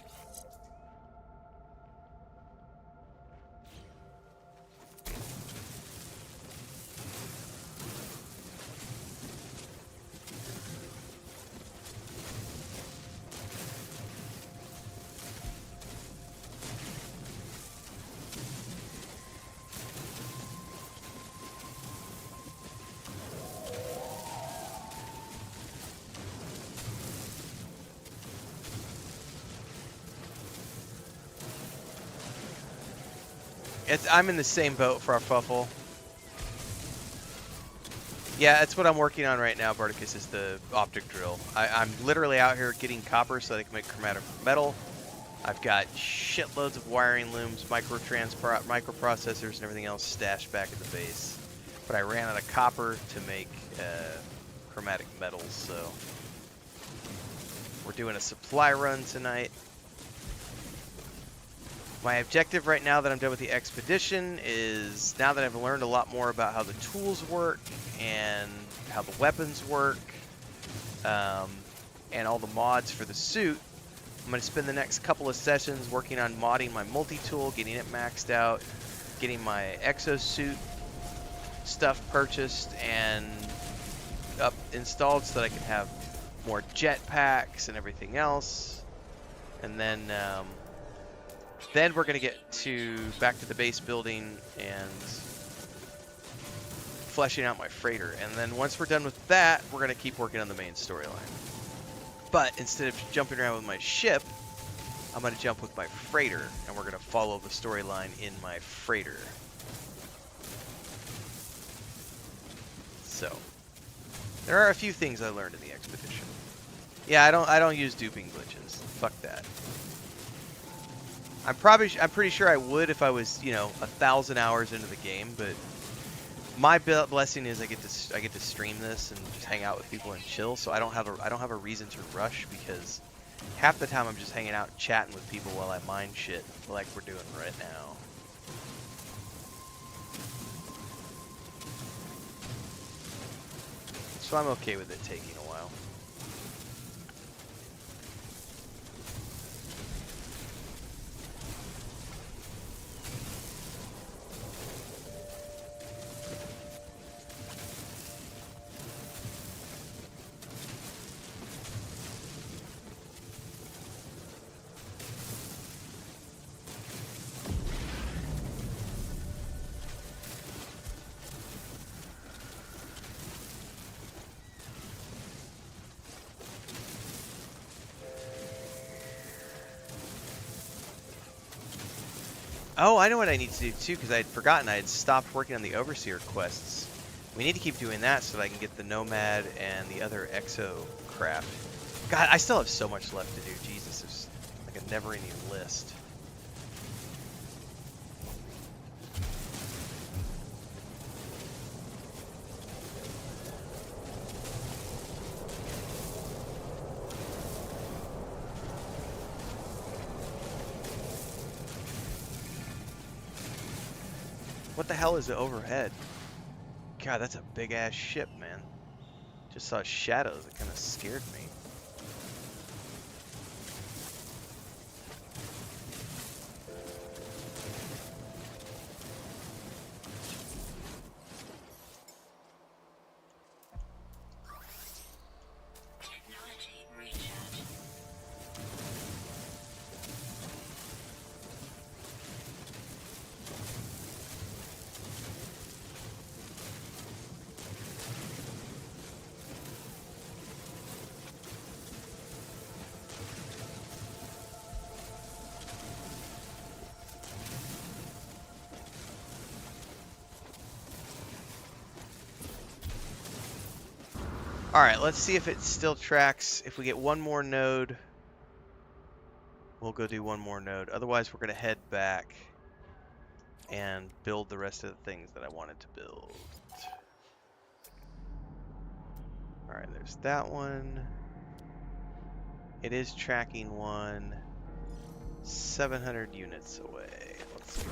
I'm in the same boat for our fuffle. Yeah, that's what I'm working on right now, Barticus, is the optic drill. I'm literally out here getting copper so that I can make chromatic metal. I've got shitloads of wiring looms, microprocessors, and everything else stashed back at the base. But I ran out of copper to make chromatic metals, so we're doing a supply run tonight. My objective right now that I'm done with the expedition is, now that I've learned a lot more about how the tools work and how the weapons work, and all the mods for the suit, I'm going to spend the next couple of sessions working on modding my multi-tool, getting it maxed out, getting my exosuit stuff purchased and up installed so that I can have more jetpacks and everything else. And then we're going to get back to the base building and fleshing out my freighter. And then once we're done with that, we're going to keep working on the main storyline. But instead of jumping around with my ship, I'm going to jump with my freighter, and we're going to follow the storyline in my freighter. So, there are a few things I learned in the expedition. Yeah, I don't use duping glitches. Fuck that. I'm pretty sure I would if I was, 1,000 hours into the game, but my blessing is I get to stream this and just hang out with people and chill, so I don't have a reason to rush, because half the time I'm just hanging out and chatting with people while I mine shit like we're doing right now. So I'm okay with it taking a while. Oh, I know what I need to do too, because I had forgotten I had stopped working on the Overseer quests. We need to keep doing that so that I can get the Nomad and the other Exo craft. God, I still have so much left to do. Jesus, there's like a never-ending list. What the hell is it overhead? God, that's a big-ass ship, man. Just saw shadows. It kind of scared me. Technology recharge. Alright, let's see if it still tracks. If we get one more node, we'll go do one more node. Otherwise, we're going to head back and build the rest of the things that I wanted to build. Alright, there's that one. It is tracking one. 700 units away. Let's go.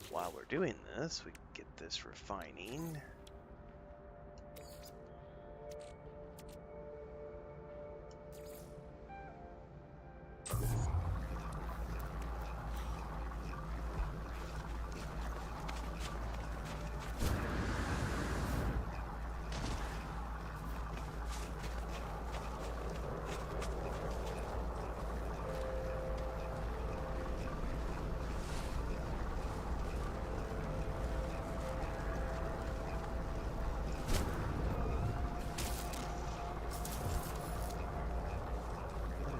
While we're doing this, we can get this refining.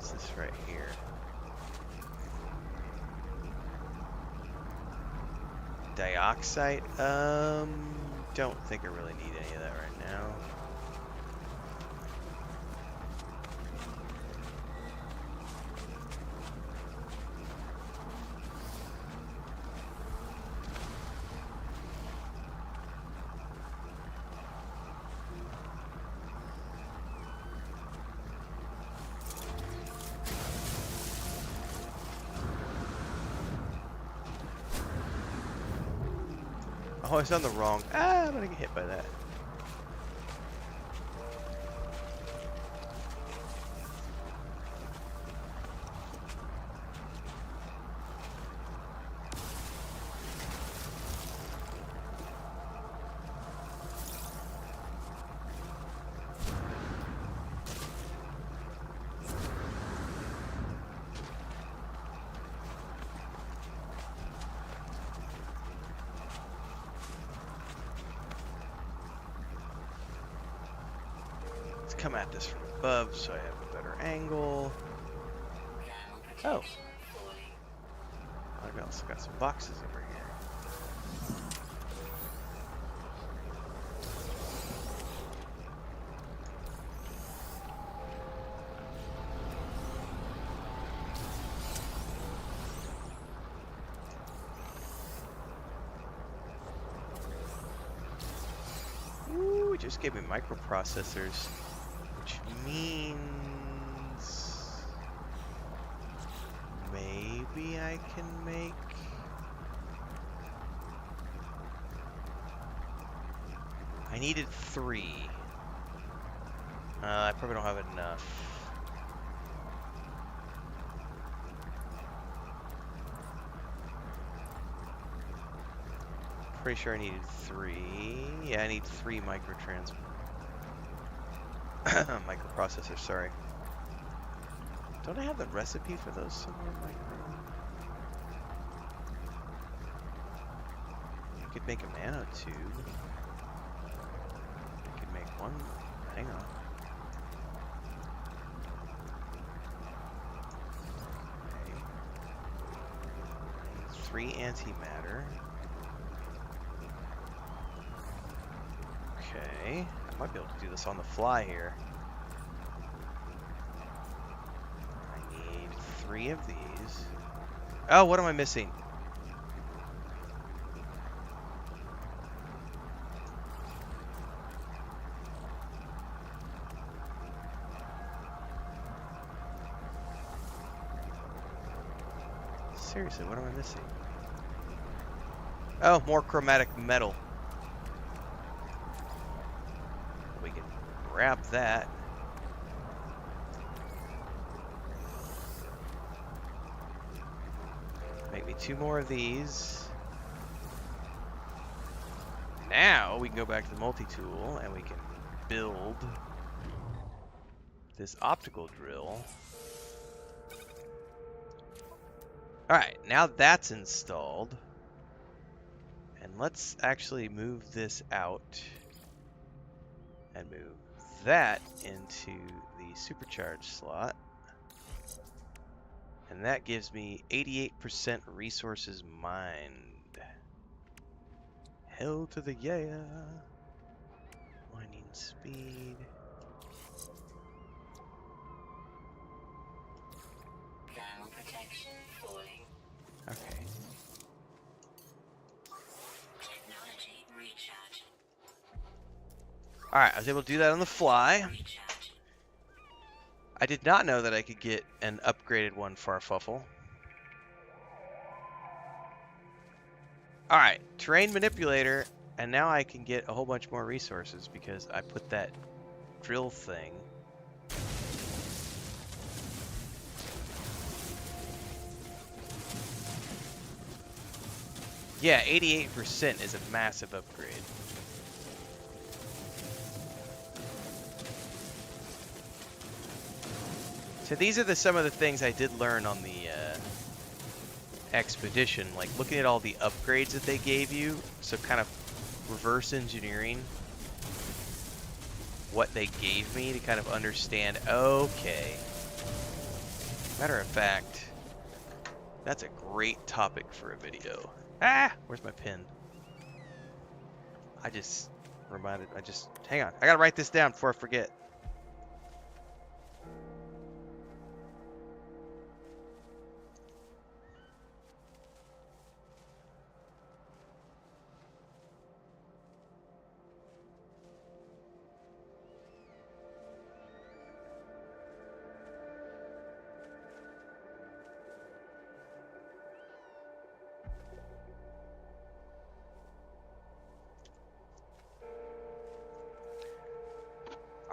This right here. Dioxide? Don't think I really need any of that right now. Oh, it's on the wrong. Ah, I'm gonna get hit by that. Come at this from above so I have a better angle. Oh. I've also got some boxes over here. just gave me microprocessors, which means maybe I can make... I needed 3. I probably don't have enough. Pretty sure I needed 3. Yeah, I need 3 microprocessors, sorry. Don't I have the recipe for those somewhere? I could make a nanotube. I could make one. Hang on. Okay. I need 3 antimatter. Okay. I might be able to do this on the fly here. I need 3 of these. Oh, what am I missing? Seriously, what am I missing? Oh, more chromatic metal. We can grab that. Make me 2 more of these. Now we can go back to the multi-tool and we can build this optical drill. Alright, now that's installed. And let's actually move this out and move that into the supercharge slot. And that gives me 88% resources mined. Hell to the yeah. Mining speed. Thermal protection falling. Okay. Technology recharge. Alright, I was able to do that on the fly. Recharge. I did not know that I could get an upgraded one Farfuffle. Alright, terrain manipulator, and now I can get a whole bunch more resources because I put that drill thing. Yeah, 88% is a massive upgrade. So these are some of the things I did learn on the expedition, like looking at all the upgrades that they gave you, so kind of reverse engineering what they gave me to kind of understand, okay. Matter of fact, that's a great topic for a video. Ah, where's my pen? Hang on, I gotta write this down before I forget.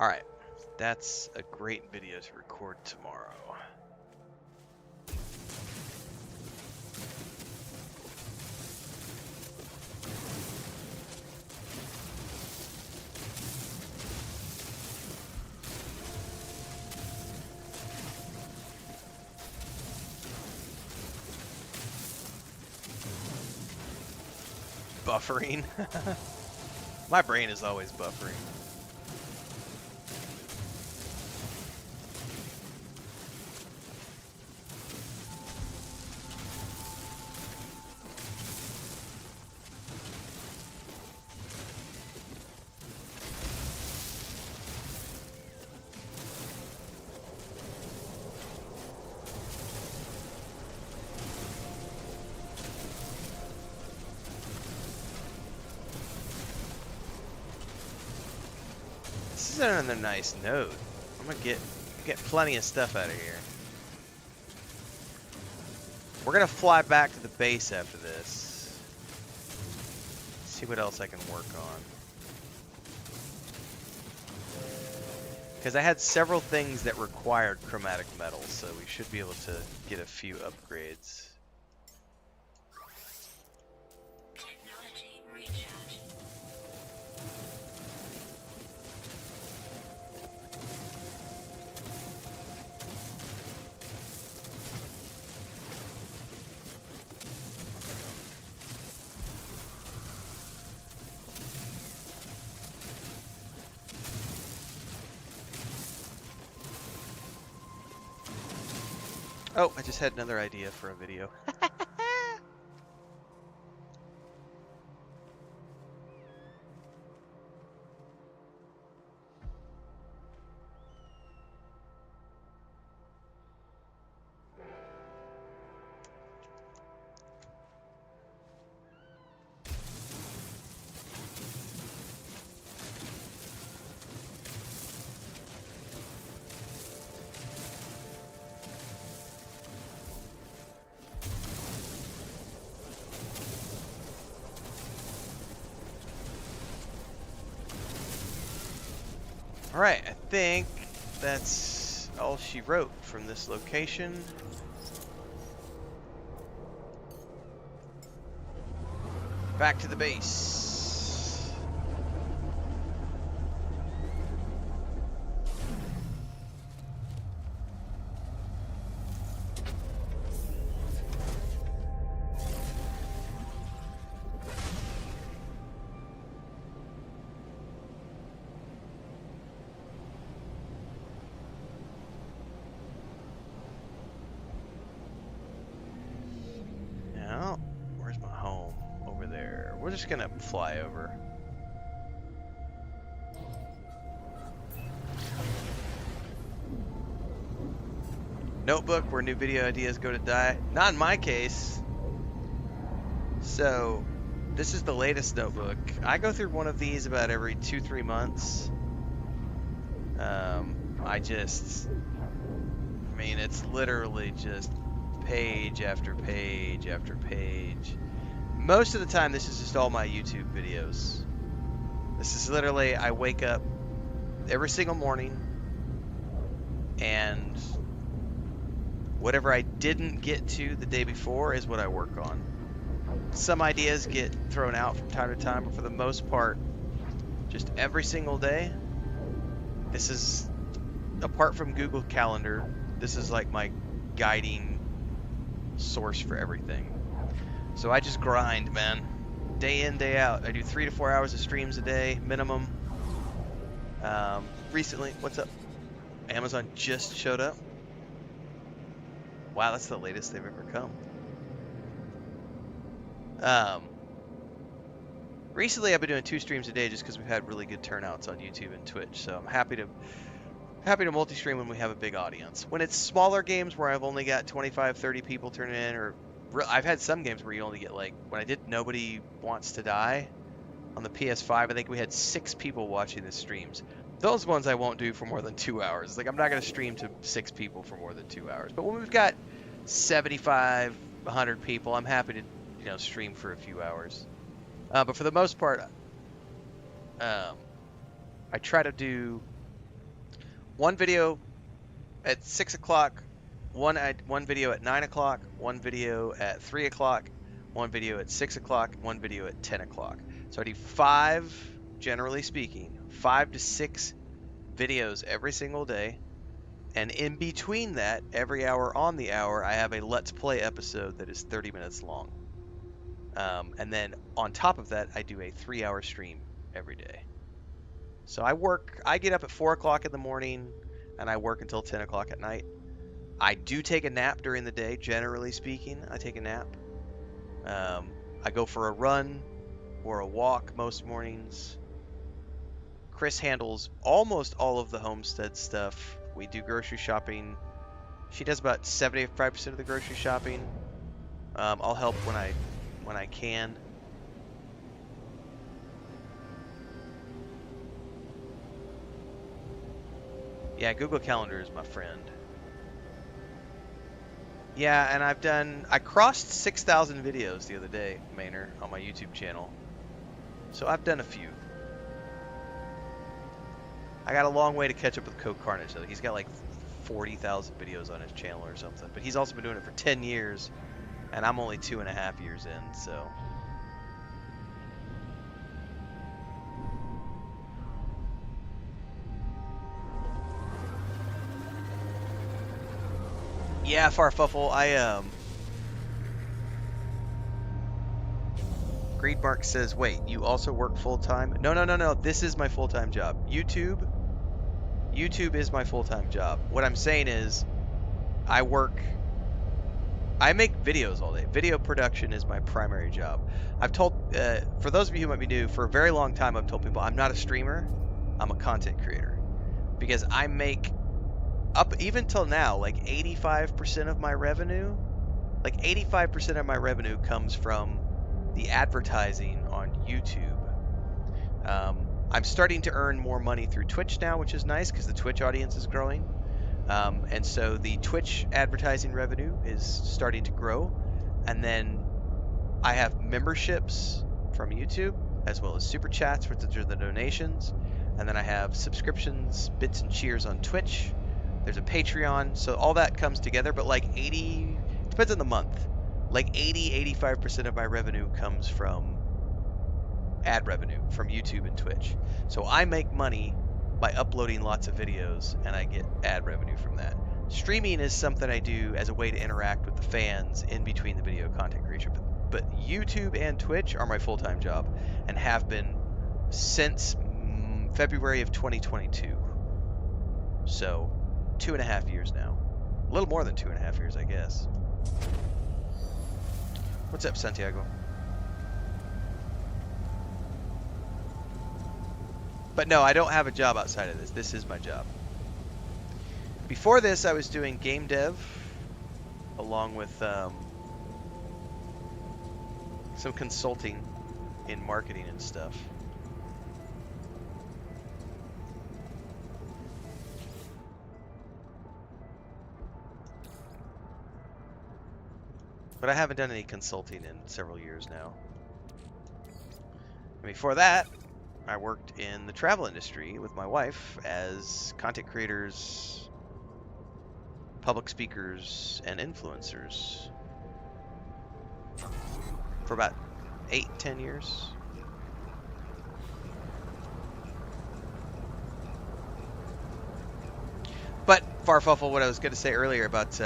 Alright, that's a great video to record tomorrow. Buffering? My brain is always buffering. is another nice node. I'm gonna get plenty of stuff out of here. We're gonna fly back to the base after this. See what else I can work on. Because I had several things that required chromatic metals, so we should be able to get a few upgrades. Technology recharge. Oh, I just had another idea for a video. Alright, I think that's all she wrote from this location. Back to the base. Now, where's my home? Over there. We're just gonna fly over. Notebook where new video ideas go to die. Not in my case. So, this is the latest notebook. I go through one of these about every 2-3 months. I mean, it's literally just page after page after page. Most of the time, this is just all my YouTube videos. This is literally, I wake up every single morning, and whatever I didn't get to the day before is what I work on. Some ideas get thrown out from time to time, but for the most part, just every single day, this is, apart from Google Calendar, this is like my guiding source for everything. So I just grind, man. Day in, day out. I do 3 to 4 hours of streams a day, minimum. Recently, what's up? Amazon just showed up. Wow, that's the latest they've ever come. Recently I've been doing 2 streams a day just because we've had really good turnouts on YouTube and Twitch, so I'm happy to multi-stream when we have a big audience. When it's smaller games where I've only got 25, 30 people turning in, or I've had some games where you only get, like, when I did Nobody Wants to Die on the PS5, I think we had 6 people watching the streams. Those ones I won't do for more than 2 hours. Like, I'm not going to stream to 6 people for more than 2 hours. But when we've got 75, 100 people, I'm happy to, you know, stream for a few hours. But for the most part, I try to do one video at 6 o'clock, one video at 9 o'clock, one video at 3 o'clock, one video at 6 o'clock, one video at 10 o'clock. So I do 5, generally speaking, 5 to 6 videos every single day. And in between that, every hour on the hour, I have a Let's Play episode that is 30 minutes long. And then on top of that, I do a 3-hour stream every day. So I get up at 4 o'clock in the morning, and I work until 10 o'clock at night. I do take a nap during the day, generally speaking. I take a nap. I go for a run or a walk most mornings. Chris handles almost all of the homestead stuff. We do grocery shopping. She does about 75% of the grocery shopping. I'll help when I can. Yeah, Google Calendar is my friend. Yeah, and I crossed 6,000 videos the other day, Maynard, on my YouTube channel. So I've done a few. I got a long way to catch up with Code Carnage, though. He's got like 40,000 videos on his channel or something. But he's also been doing it for 10 years, and I'm only 2.5 years in, so. Yeah, Farfuffle, Greedmark says, wait, you also work full-time? No. This is my full-time job. YouTube is my full-time job. What I'm saying is, I make videos all day. Video production is my primary job. I've told, for those of you who might be new, for a very long time I've told people I'm not a streamer, I'm a content creator. Because I make, up even till now, like 85% of my revenue, comes from the advertising on YouTube. I'm starting to earn more money through Twitch now, which is nice because the Twitch audience is growing. And so the Twitch advertising revenue is starting to grow. And then I have memberships from YouTube, as well as super chats, which are the donations. And then I have subscriptions, bits and cheers on Twitch. There's a Patreon. So all that comes together, but like 80, depends on the month. Like 85% of my revenue comes from ad revenue from YouTube and Twitch. So I make money by uploading lots of videos, and I get ad revenue from that. Streaming is something I do as a way to interact with the fans in between the video content creation. But YouTube and Twitch are my full-time job, and have been since February of 2022. So 2.5 years now. A little more than 2.5 years, I guess. What's up, Santiago? But no, I don't have a job outside of this. This is my job. Before this, I was doing game dev, along with some consulting in marketing and stuff. But I haven't done any consulting in several years now. And before that, I worked in the travel industry with my wife as content creators, public speakers, and influencers for about 8-10 years. But Farfuffle, what I was going to say earlier about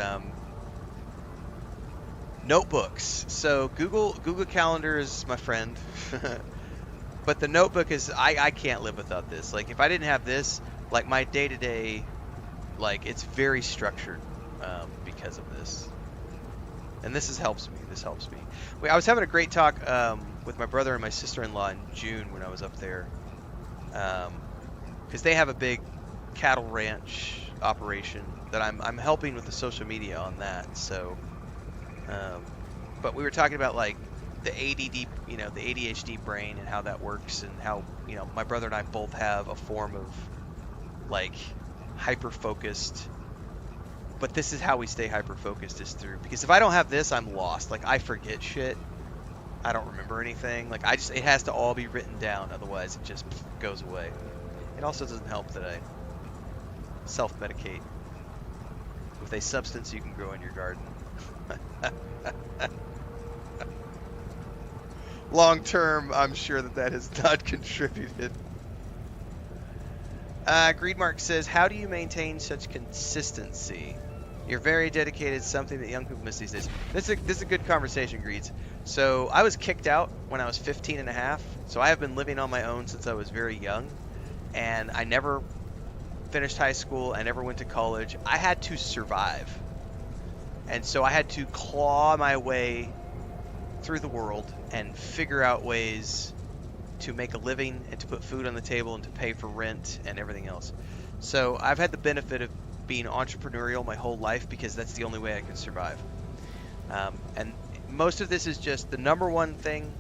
notebooks. So Google Calendar is my friend. But the notebook is, I can't live without this. Like, if I didn't have this, like, my day-to-day, like, it's very structured because of this. And this helps me. I was having a great talk with my brother and my sister-in-law in June when I was up there. Because they have a big cattle ranch operation that I'm helping with the social media on that. So, but we were talking about, like, the ADD, the ADHD brain and how that works, and how, my brother and I both have a form of, like, hyper-focused. But this is how we stay hyper-focused, is through, because if I don't have this, I'm lost. Like, I forget shit. I don't remember anything. Like, it has to all be written down, otherwise it just goes away. It also doesn't help that I self-medicate with a substance you can grow in your garden. Long term, I'm sure that has not contributed. Greedmark says, how do you maintain such consistency? You're very dedicated, something that young people miss these days. This is a good conversation, Greeds. So I was kicked out when I was 15 and a half. So I have been living on my own since I was very young. And I never finished high school. I never went to college. I had to survive. And so I had to claw my way through the world and figure out ways to make a living and to put food on the table and to pay for rent and everything else. So I've had the benefit of being entrepreneurial my whole life because that's the only way I can survive. And most of this is just the number one thing.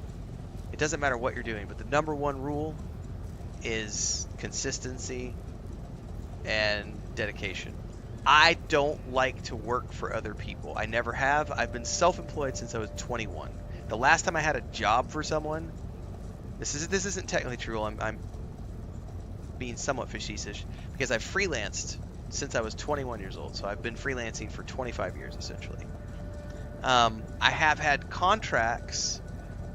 It doesn't matter what you're doing, but the number one rule is consistency and dedication. I don't like to work for other people. I never have. I've been self-employed since I was 21. The last time I had a job for someone, this isn't technically true. I'm being somewhat facetious because I've freelanced since I was 21 years old. So I've been freelancing for 25 years essentially. I have had contracts.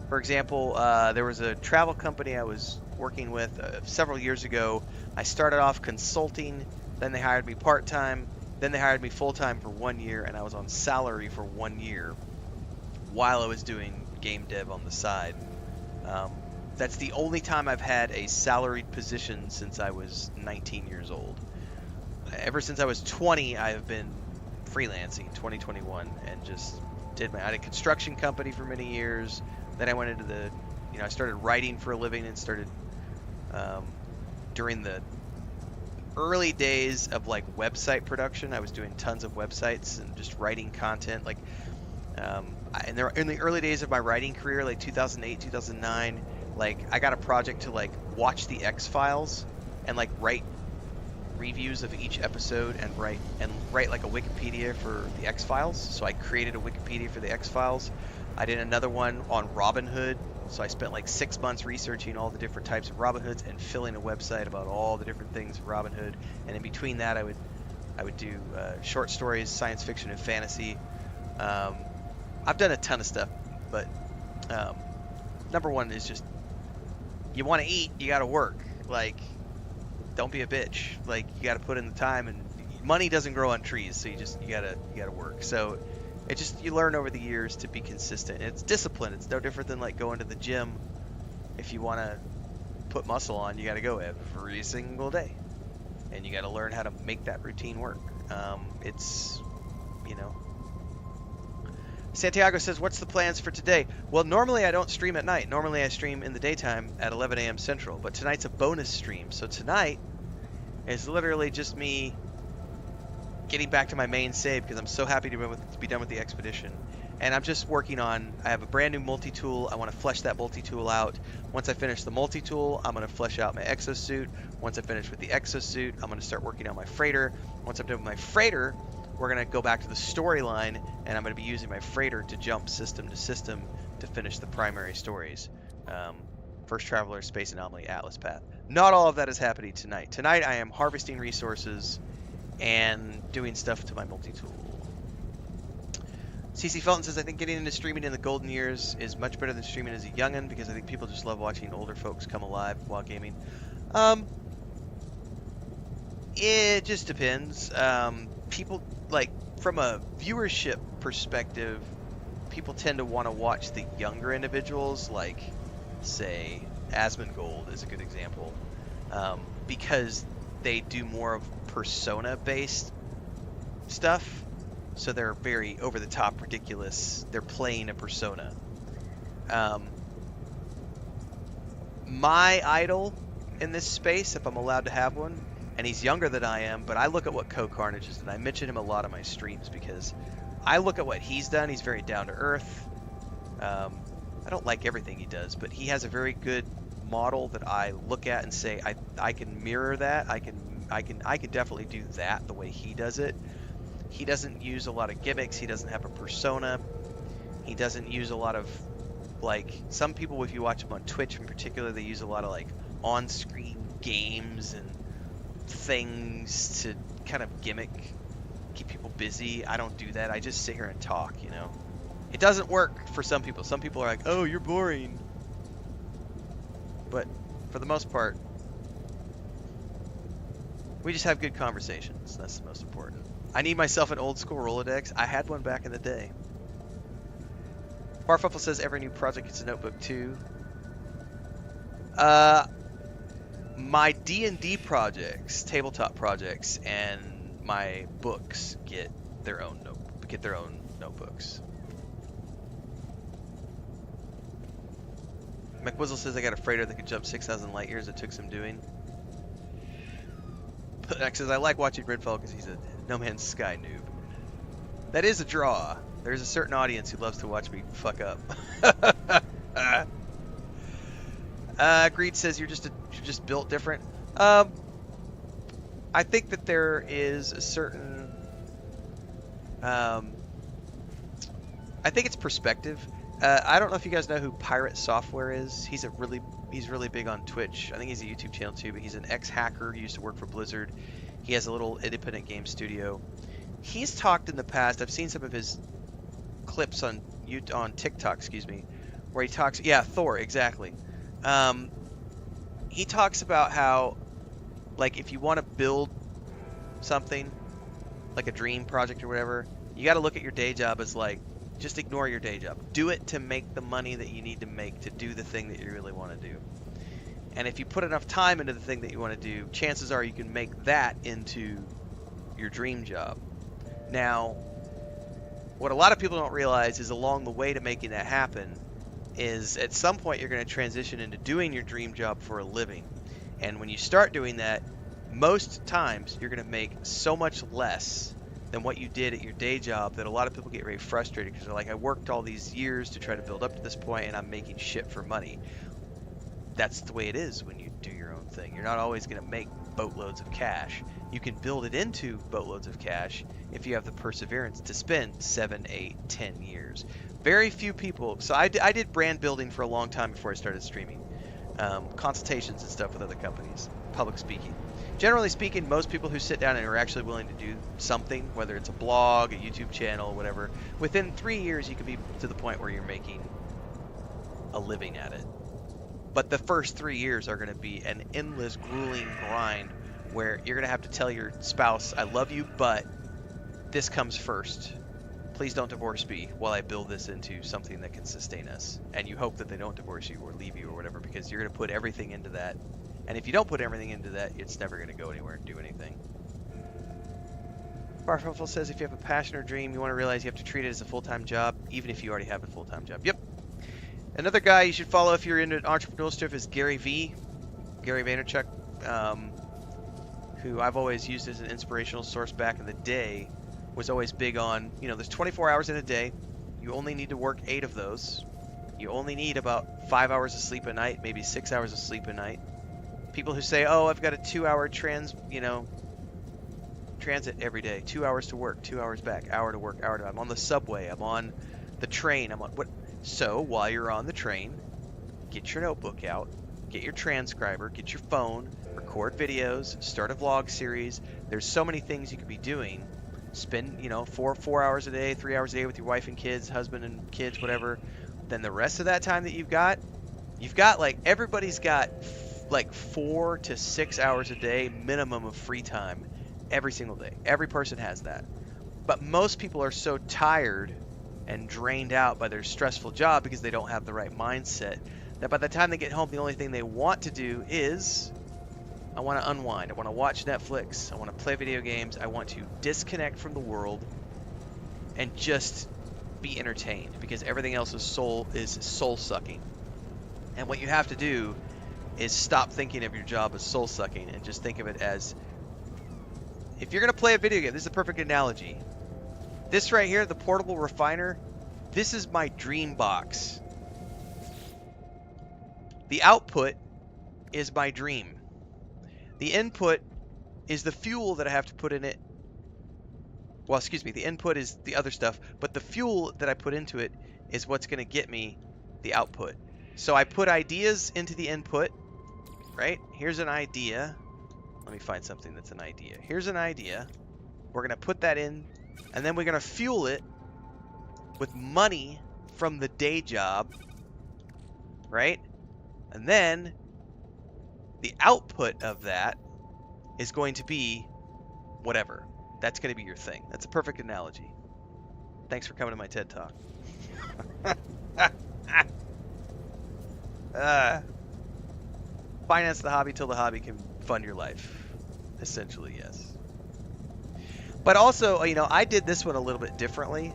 For example, there was a travel company I was working with several years ago. I started off consulting, then they hired me part-time, then they hired me full-time for 1 year, and I was on salary for 1 year while I was doing game dev on the side. That's the only time I've had a salaried position since I was 19 years old. Ever since I was 20, I have been freelancing, 2021, and just I had a construction company for many years. Then I went into I started writing for a living and started during the early days of like website production. I was doing tons of websites and just writing content. Like, in the early days of my writing career, like 2008, 2009, like I got a project to like watch the X-Files and like write reviews of each episode and write like a Wikipedia for the X-Files. So I created a Wikipedia for the X-Files. I did another one on Robin Hood. So I spent like 6 months researching all the different types of Robin Hoods and filling a website about all the different things of Robin Hood. And in between that, I would do short stories, science fiction, and fantasy. I've done a ton of stuff, but number one is just you want to eat, you got to work. Like, don't be a bitch. Like, you got to put in the time, and money doesn't grow on trees, so you gotta work. So you learn over the years to be consistent. It's discipline. It's no different than like going to the gym. If you want to put muscle on, you got to go every single day, and you got to learn how to make that routine work. Santiago says, what's the plans for today? Well, normally I don't stream at night. Normally I stream in the daytime at 11 a.m. Central, but tonight's a bonus stream. So tonight is literally just me getting back to my main save because I'm so happy to be done with the expedition. And I'm just working on, I have a brand new multi-tool. I want to flesh that multi-tool out. Once I finish the multi-tool, I'm going to flesh out my exosuit. Once I finish with the exosuit, I'm going to start working on my freighter. Once I'm done with my freighter, we're going to go back to the storyline, and I'm going to be using my freighter to jump system to system to finish the primary stories. First Traveler, Space Anomaly, Atlas Path. Not all of that is happening tonight. Tonight I am harvesting resources and doing stuff to my multi-tool. CC Felton says, I think getting into streaming in the golden years is much better than streaming as a youngin' because I think people just love watching older folks come alive while gaming. It just depends. People, like, from a viewership perspective, people tend to want to watch the younger individuals, like, say, Asmongold is a good example, because they do more of persona-based stuff, so they're very over-the-top ridiculous. They're playing a persona. My idol in this space, if I'm allowed to have one, and he's younger than I am, but I look at what Co-Carnage has done. I mention him a lot on my streams because I look at what he's done. He's very down to earth. I don't like everything he does, but he has a very good model that I look at and say I can mirror that. I can definitely do that the way he does it. He doesn't use a lot of gimmicks. He doesn't have a persona. He doesn't use a lot of, like, some people, if you watch him on Twitch in particular, they use a lot of like on-screen games and things to kind of gimmick, keep people busy. I don't do that. I just sit here and talk, you know. It doesn't work for some people. Some people are like, oh, you're boring. But for the most part, we just have good conversations. That's the most important. I need myself an old school Rolodex. I had one back in the day. Barfuffle says every new project gets a notebook too. My D&D projects, tabletop projects, and my books get their own notebooks. McWizzle says I got a freighter that could jump 6,000 light years. It took some doing. Next says I like watching Renfail because he's a No Man's Sky noob. That is a draw. There's a certain audience who loves to watch me fuck up. Greed says you're just built different. I I think that there is a certain, I think it's perspective. I don't know if you guys know who Pirate Software is. He's really big on Twitch. I think he's a YouTube channel too, but he's an ex-hacker who used to work for Blizzard. He has a little independent game studio. He's talked in the past. I've seen some of his clips on TikTok, excuse me, where he talks. Yeah, Thor, exactly. He talks about how, like, if you want to build something, like a dream project or whatever, you got to look at your day job as like, just ignore your day job. Do it to make the money that you need to make to do the thing that you really want to do. And if you put enough time into the thing that you want to do, chances are you can make that into your dream job. Now, what a lot of people don't realize is along the way to making that happen is at some point you're going to transition into doing your dream job for a living. And when you start doing that, most times you're going to make so much less than what you did at your day job that a lot of people get very frustrated because they're like, I worked all these years to try to build up to this point and I'm making shit for money. That's the way it is when you do your own thing. You're not always going to make boatloads of cash. You can build it into boatloads of cash if you have the perseverance to spend 7, 8, 10 years. Very few people. So I did brand building for a long time before I started streaming. Consultations and stuff with other companies. Public speaking. Generally speaking, most people who sit down and are actually willing to do something, whether it's a blog, a YouTube channel, whatever, within 3 years you can be to the point where you're making a living at it. But the first 3 years are going to be an endless, grueling grind where you're going to have to tell your spouse, I love you, but this comes first. Please don't divorce me while I build this into something that can sustain us. And you hope that they don't divorce you or leave you or whatever, because you're going to put everything into that. And if you don't put everything into that, it's never going to go anywhere and do anything. Barfel says if you have a passion or dream, you want to realize you have to treat it as a full-time job, even if you already have a full-time job. Yep. Another guy you should follow if you're into entrepreneurial stuff is Gary Vaynerchuk, who I've always used as an inspirational source back in the day. Was always big on, there's 24 hours in a day. You only need to work 8 of those. You only need about 5 hours of sleep a night, maybe 6 hours of sleep a night. People who say, oh, I've got a 2-hour transit every day. 2 hours to work, 2 hours back, hour to work, hour to... I'm on the subway, I'm on the train, I'm on... what? So, while you're on the train, get your notebook out, get your transcriber, get your phone, record videos, start a vlog series. There's so many things you could be doing. Spend, 4 hours a day, 3 hours a day with your wife and kids, husband and kids, whatever. Then the rest of that time that you've got like, everybody's got like 4 to 6 hours a day minimum of free time every single day. Every person has that. But most people are so tired and drained out by their stressful job because they don't have the right mindset that by the time they get home, the only thing they want to do is, I want to unwind. I want to watch Netflix. I want to play video games. I want to disconnect from the world and just be entertained because everything else is soul sucking. And what you have to do is stop thinking of your job as soul sucking and just think of it as, if you're going to play a video game, this is a perfect analogy. This right here, the portable refiner, this is my dream box. The output is my dream. The input is the fuel that I have to put in it. Well, excuse me, the input is the other stuff, but the fuel that I put into it is what's going to get me the output. So I put ideas into the input, right? Here's an idea. Let me find something that's an idea. Here's an idea. We're going to put that in, and then we're going to fuel it with money from the day job, right? And then the output of that is going to be whatever. That's going to be your thing. That's a perfect analogy. Thanks for coming to my TED Talk. Finance the hobby till the hobby can fund your life. Essentially, yes. But also, I did this one a little bit differently.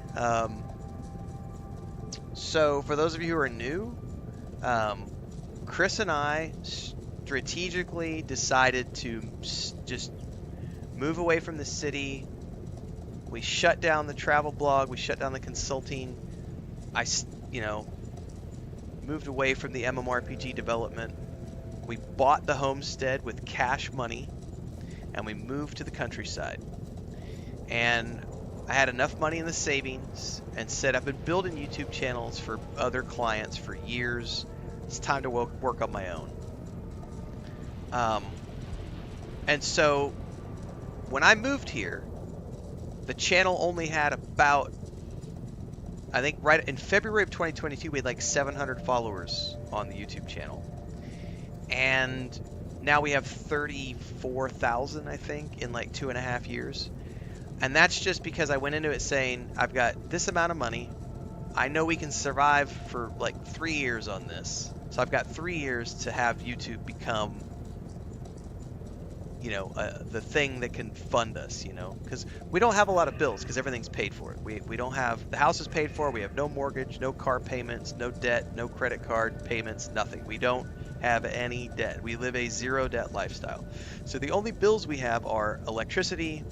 So for those of you who are new, Chris and I strategically decided to just move away from the city. We shut down the travel blog. We shut down the consulting. I moved away from the MMORPG development. We bought the homestead with cash money. and we moved to the countryside. And I had enough money in the savings and said I've been building YouTube channels for other clients for years. It's time to work on my own. And so when I moved here, the channel only had about, I think right in February of 2022, we had like 700 followers on the YouTube channel. And now we have 34,000, I think, in like 2.5 years. And that's just because I went into it saying, I've got this amount of money. I know we can survive for like 3 years on this. So I've got 3 years to have YouTube become, you know, the thing that can fund us, you know, because we don't have a lot of bills because everything's paid for. We don't have, the house is paid for. We have no mortgage, no car payments, no debt, no credit card payments, nothing. We don't have any debt. We live a zero debt lifestyle. So the only bills we have are electricity,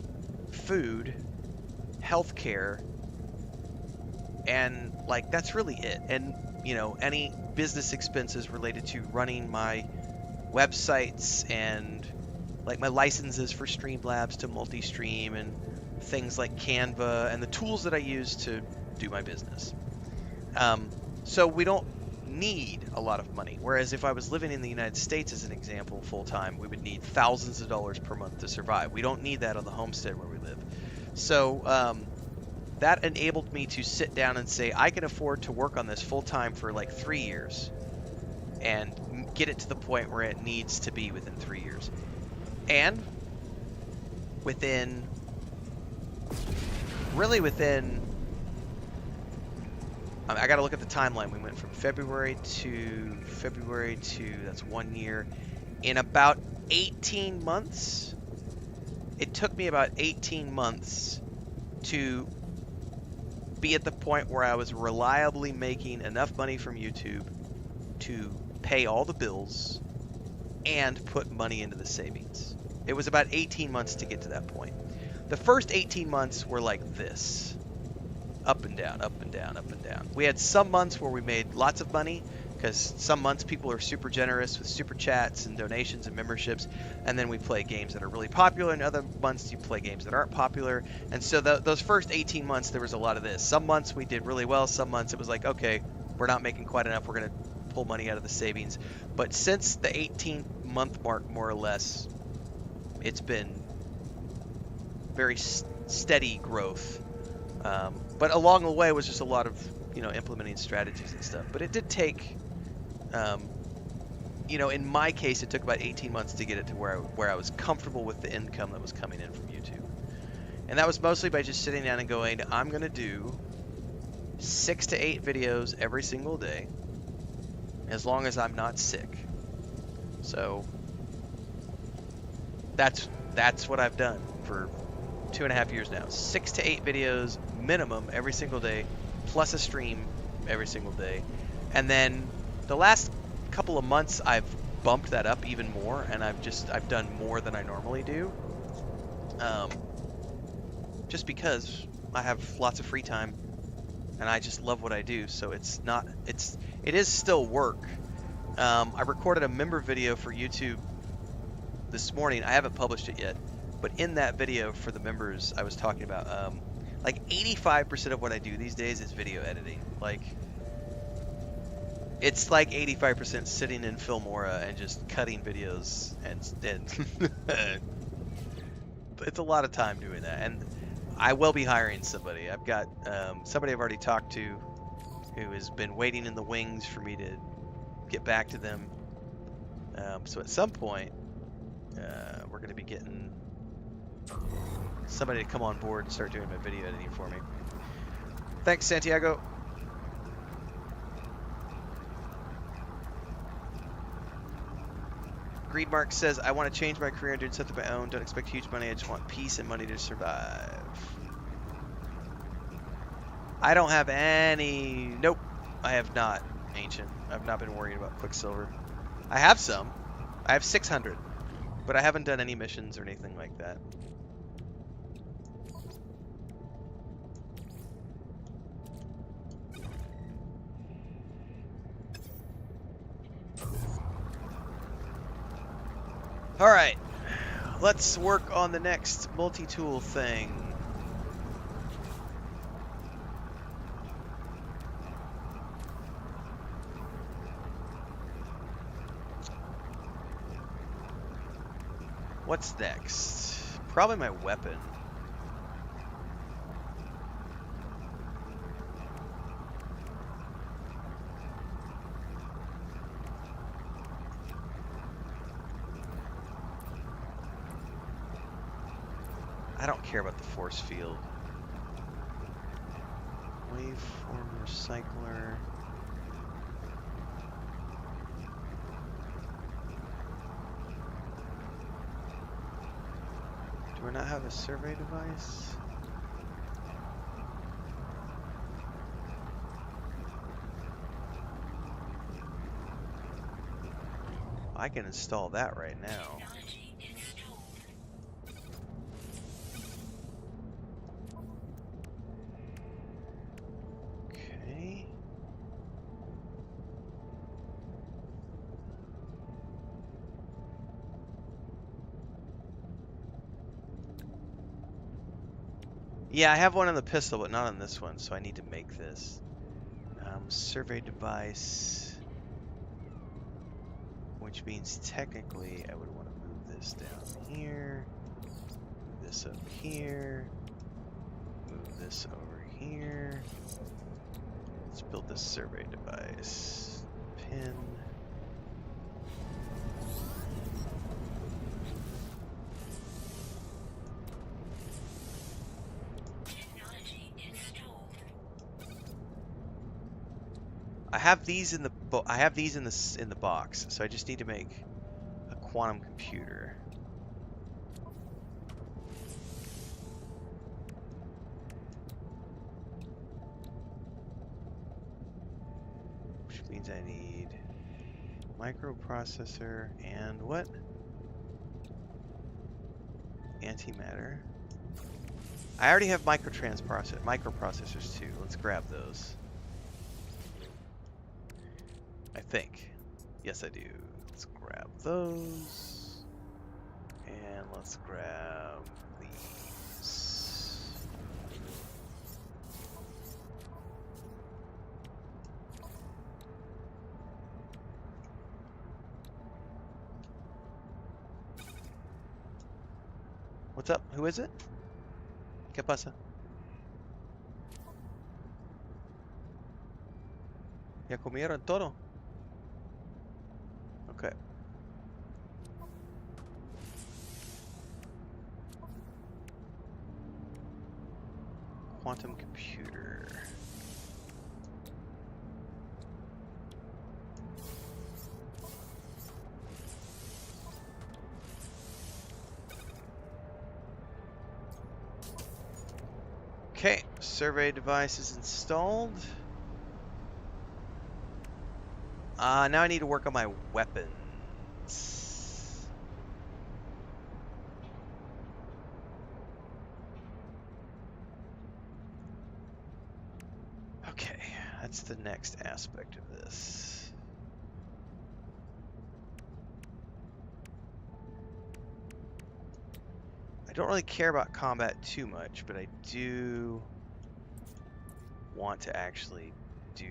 food, healthcare, and like that's really it. And you know, any business expenses related to running my websites and like my licenses for Streamlabs to multi-stream and things like Canva and the tools that I use to do my business. So we don't need a lot of money. Whereas if I was living in the United States, as an example, full-time, we would need thousands of dollars per month to survive. We don't need that on the homestead where we live. So that enabled me to sit down and say, I can afford to work on this full-time for like 3 years and get it to the point where it needs to be within 3 years. And within, I got to look at the timeline. We went from February to, that's 1 year. In about 18 months, it took me about 18 months to be at the point where I was reliably making enough money from YouTube to pay all the bills and put money into the savings. It was about 18 months to get to that point. The first 18 months were like this. Up and down, up and down, up and down. We had some months where we made lots of money because some months people are super generous with super chats and donations and memberships, and then we play games that are really popular, and other months you play games that aren't popular. And so those first 18 months there was a lot of this. Some months we did really well, some months it was like, okay, we're not making quite enough, we're going to pull money out of the savings. But since the 18-month mark, more or less, it's been very steady growth. But along the way was just a lot of, you know, implementing strategies and stuff. But it did take, you know, in my case, it took about 18 months to get it to where I was comfortable with the income that was coming in from YouTube. And that was mostly by just sitting down and going, I'm going to do 6 to 8 videos every single day, as long as I'm not sick. So that's what I've done for 2.5 years now. 6 to 8 videos minimum every single day, plus a stream every single day. And then the last couple of months I've bumped that up even more, and I've done more than I normally do. Just because I have lots of free time and I just love what I do. So it is still work. I recorded a member video for YouTube this morning. I haven't published it yet, but in that video for the members, I was talking about like 85% of what I do these days is video editing. Like it's like 85% sitting in Filmora and just cutting videos, and it's a lot of time doing that. And I will be hiring somebody. I've got somebody I've already talked to who has been waiting in the wings for me to get back to them. So at some point, we're going to be getting somebody to come on board and start doing my video editing for me. Thanks, Santiago. Greedmark says, I want to change my career and do something of my own. Don't expect huge money. I just want peace and money to survive. I don't have any... Nope. I have not, Ancient. I've not been worried about Quicksilver. I have some. I have 600. But I haven't done any missions or anything like that. Alright. let's work on the next multi-tool thing. What's next? Probably my weapon. I don't care about the force field. Waveform recycler. Do I not have a survey device? I can install that right now. Technology installed. Okay. Yeah, I have one on the pistol, but not on this one, so I need to make this. Survey device, which means technically I would want to move this down here, move this up here, move this over here. Let's build this survey device. Pin. Technology installed. I have these in the in the box, so I just need to make a quantum computer. Which means I need microprocessor and what? Antimatter. I already have microprocessors too. Let's grab those. I think. Yes, I do. Let's grab those. And let's grab these. What's up? Who is it? ¿Qué pasa? Ya comieron todo. Okay. Quantum computer. Okay, survey device is installed. Now I need to work on my weapons. Okay, that's the next aspect of this. I don't really care about combat too much, but I do want to actually do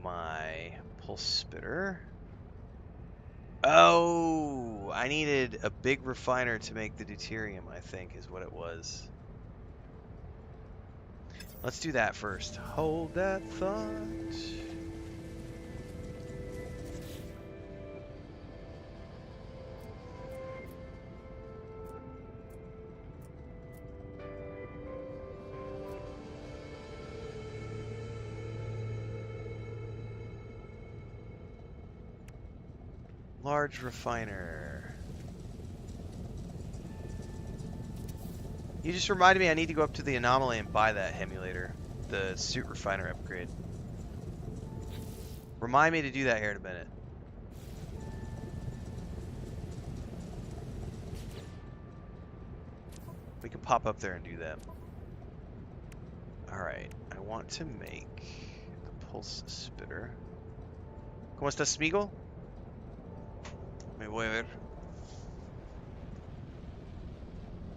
my pulse spitter. Oh, I needed a big refiner to make the deuterium, I think is what it was. Let's do that first. Hold that thought. Large refiner. You just reminded me I need to go up to the anomaly and buy that emulator, the suit refiner upgrade. Remind me to do that here in a minute. We can pop up there and do that. Alright, I want to make the pulse spitter. ¿Cómo estás, amigo? Me voy a ver.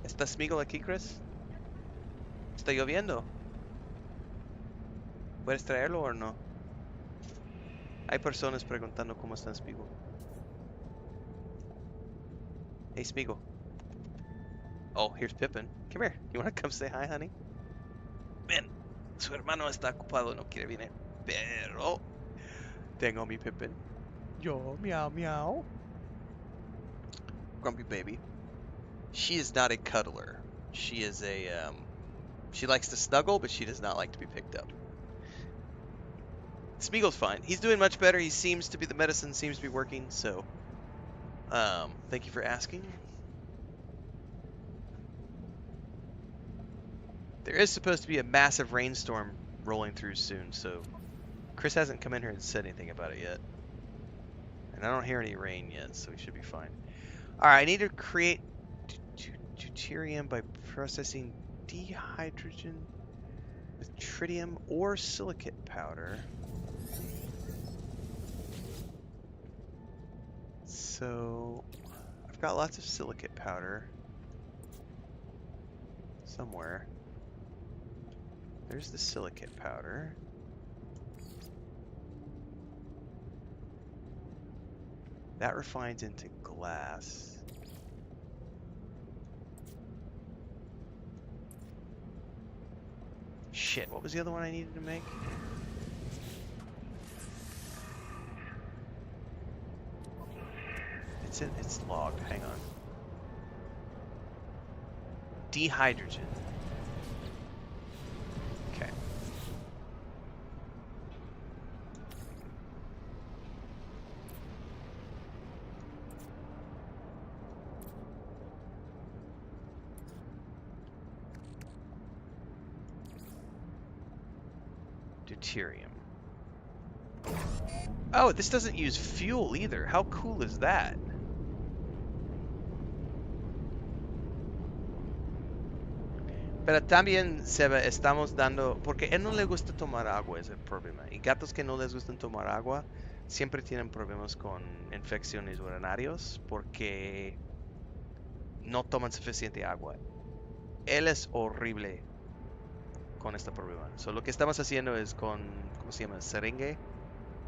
¿Está Smeagol aquí, Chris? ¿Está lloviendo? ¿Puedes traerlo o no? Hay personas preguntando cómo está Smeagol. Hey, Smeagol. Oh, here's Pippin. Come here. You want to come say hi, honey? Ven. Su hermano está ocupado, no quiere venir. Pero tengo mi Pippin. Yo, meow, meow. Grumpy baby. She is not a cuddler. She is she likes to snuggle, but she does not like to be picked up. Smeagol's fine. He's doing much better. The medicine seems to be working, so thank you for asking. There is supposed to be a massive rainstorm rolling through soon, so Chris hasn't come in here and said anything about it yet. And I don't hear any rain yet, so we should be fine. Alright, I need to create deuterium by processing dihydrogen with tritium or silicate powder. So I've got lots of silicate powder somewhere. There's the silicate powder. That refines into glass. Shit, what was the other one I needed to make? It's logged. Hang on. Dihydrogen. Okay. Deuterium. Oh, this doesn't use fuel either. How cool is that? Pero también, Seba, estamos dando... Porque él no le gusta tomar agua, es el problema. Y gatos que no les gustan tomar agua siempre tienen problemas con infecciones urinarias porque no toman suficiente agua. Él es horrible con este problema. So, lo que estamos haciendo es con, ¿cómo se llama? Seringue.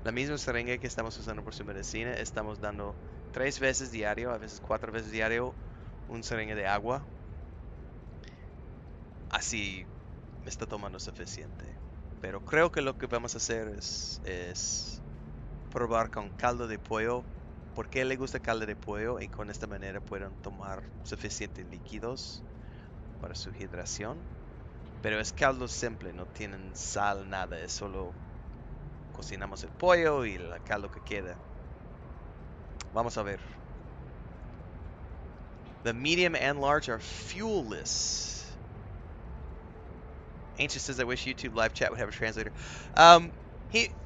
La misma seringue que estamos usando por su medicina. Estamos dando 3 veces diario, a veces 4 veces diario, un seringue de agua. Así me está tomando suficiente. Pero creo que lo que vamos a hacer es probar con caldo de pollo. Porque a él le gusta caldo de pollo y con esta manera pueden tomar suficientes líquidos para su hidratación. Pero es caldo simple, no tienen sal, nada. Es solo cocinamos el pollo y el caldo que queda. Vamos a ver. The medium and large are fuelless. Ancient says, I wish YouTube live chat would have a translator.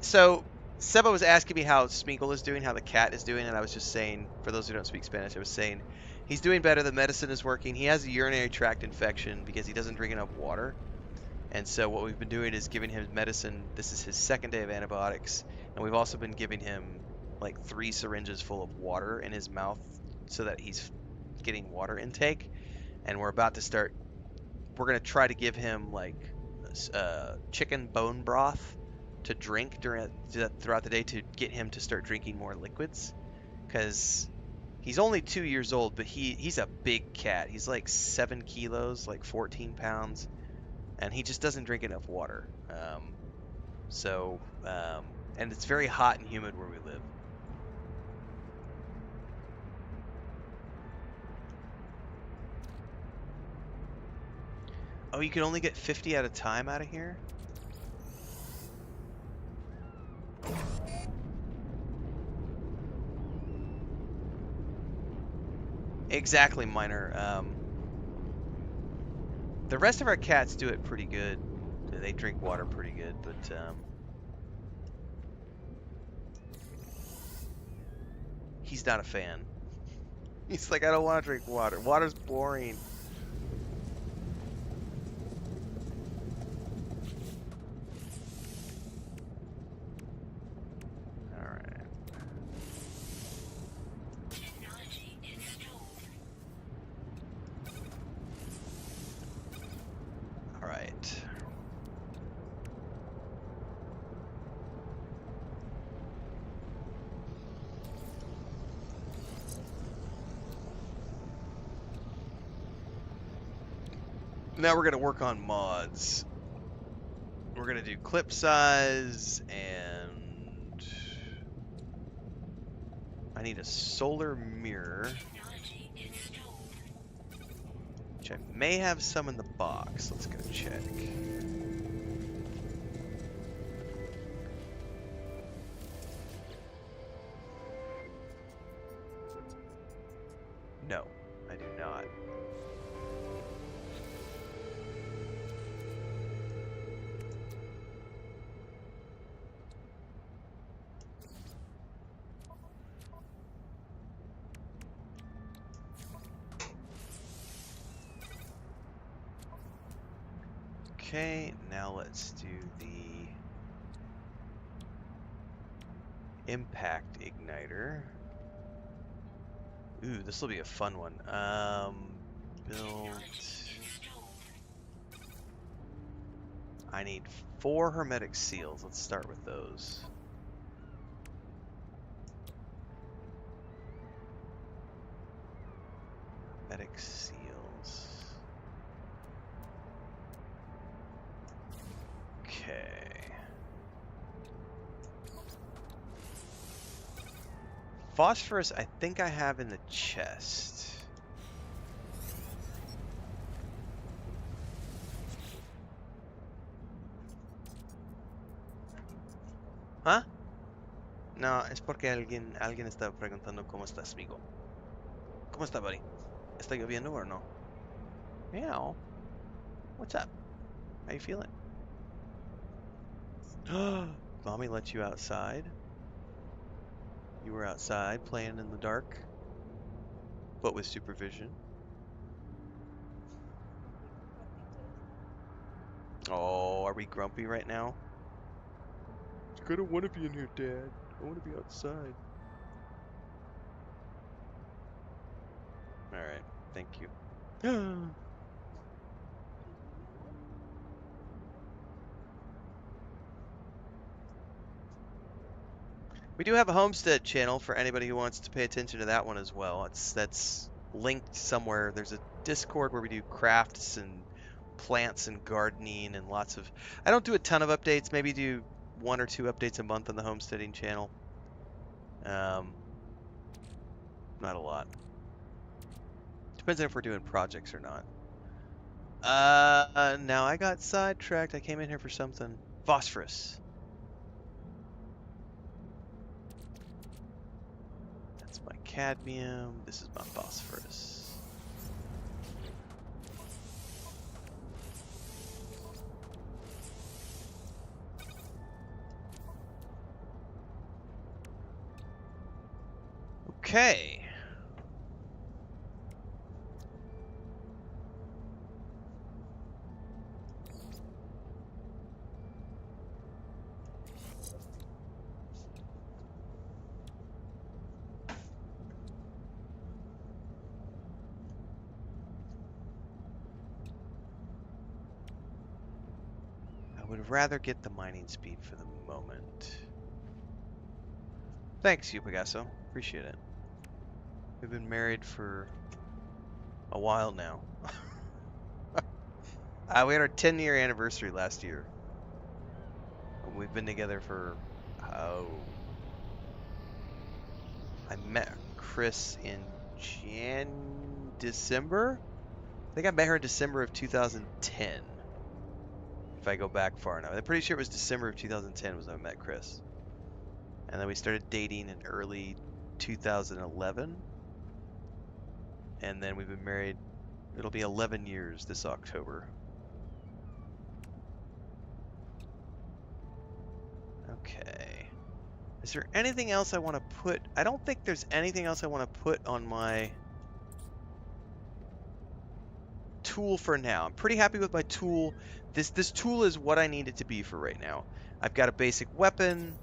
So Seba was asking me how Smeagol is doing, how the cat is doing, and I was just saying, for those who don't speak Spanish, I was saying he's doing better. The medicine is working. He has a urinary tract infection because he doesn't drink enough water. And so what we've been doing is giving him medicine. This is his second day of antibiotics. And we've also been giving him like 3 syringes full of water in his mouth so that he's getting water intake. And we're about to start, we're going to try to give him like chicken bone broth to drink throughout the day to get him to start drinking more liquids. Because he's only 2 years old, but he's a big cat. He's like 7 kilos, like 14 pounds. And he just doesn't drink enough water. And it's very hot and humid where we live. Oh, you can only get 50 at a time out of here? Exactly, Miner. The rest of our cats do it pretty good. They drink water pretty good, but he's not a fan. He's like, I don't want to drink water. Water's boring. Alright. Technology installed. Now we're gonna work on mods. We're gonna do clip size, and I need a solar mirror, Technology installed. which I may have some in the box. Let's go check. No, I do not. Okay, now let's do the impact igniter. Ooh, this will be a fun one. Build. I need 4 hermetic seals. Let's start with those. Hermetic seals. Okay. Phosphorus, I think I have in the chest. ¿Ah? No, es porque alguien está preguntando cómo estás, amigo. ¿Cómo está, buddy? ¿Está lloviendo o no? Meow. What's up? How you feeling? Mommy let you outside? You were outside playing in the dark, but with supervision. Oh, are we grumpy right now? I don't want to be in here, Dad. I want to be outside. Alright, thank you. We do have a homestead channel for anybody who wants to pay attention to that one as well. That's linked somewhere. There's a Discord where we do crafts and plants and gardening and lots of... I don't do a ton of updates. Maybe do 1 or 2 updates a month on the homesteading channel. Not a lot. Depends on if we're doing projects or not. Now I got sidetracked. I came in here for something. Phosphorus. That's my cadmium. This is my phosphorus. Okay. I would rather get the mining speed for the moment. Thanks, you Picasso. Appreciate it. We've been married for a while now. We had our 10-year anniversary last year. We've been together for, I met Chris in December? I think I met her in December of 2010. If I go back far enough. I'm pretty sure it was December of 2010 was when I met Chris. And then we started dating in early 2011. And then we've been married, it'll be 11 years this October. Okay. Is there anything else I want to put? I don't think there's anything else I want to put on my tool for now. I'm pretty happy with my tool. This tool is what I need it to be for right now. I've got a basic weapon.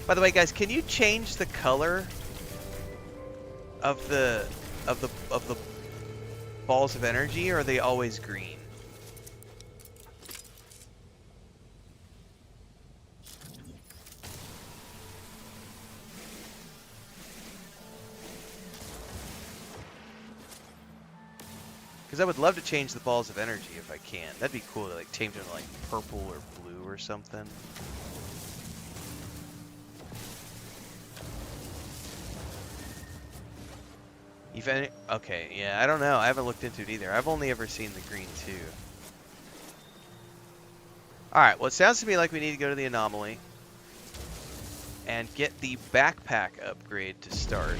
By the way, guys, can you change the color of the balls of energy, or are they always green? Because I would love to change the balls of energy if I can. That'd be cool to like change them to like purple or blue or something. Even okay, yeah, I don't know. I haven't looked into it either. I've only ever seen the green too. Alright, well it sounds to me like we need to go to the anomaly and get the backpack upgrade to start.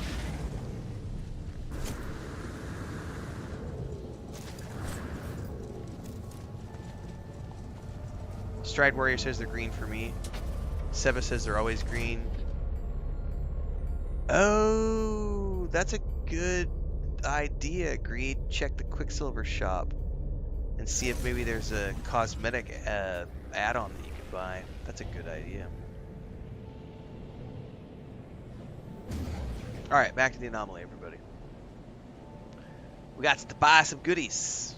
Stride Warrior says they're green for me. Seba says they're always green. Oh, that's a good idea, Greed. Check the Quicksilver shop and see if maybe there's a cosmetic add-on that you could buy. That's a good idea. Alright, back to the anomaly, everybody. We got to buy some goodies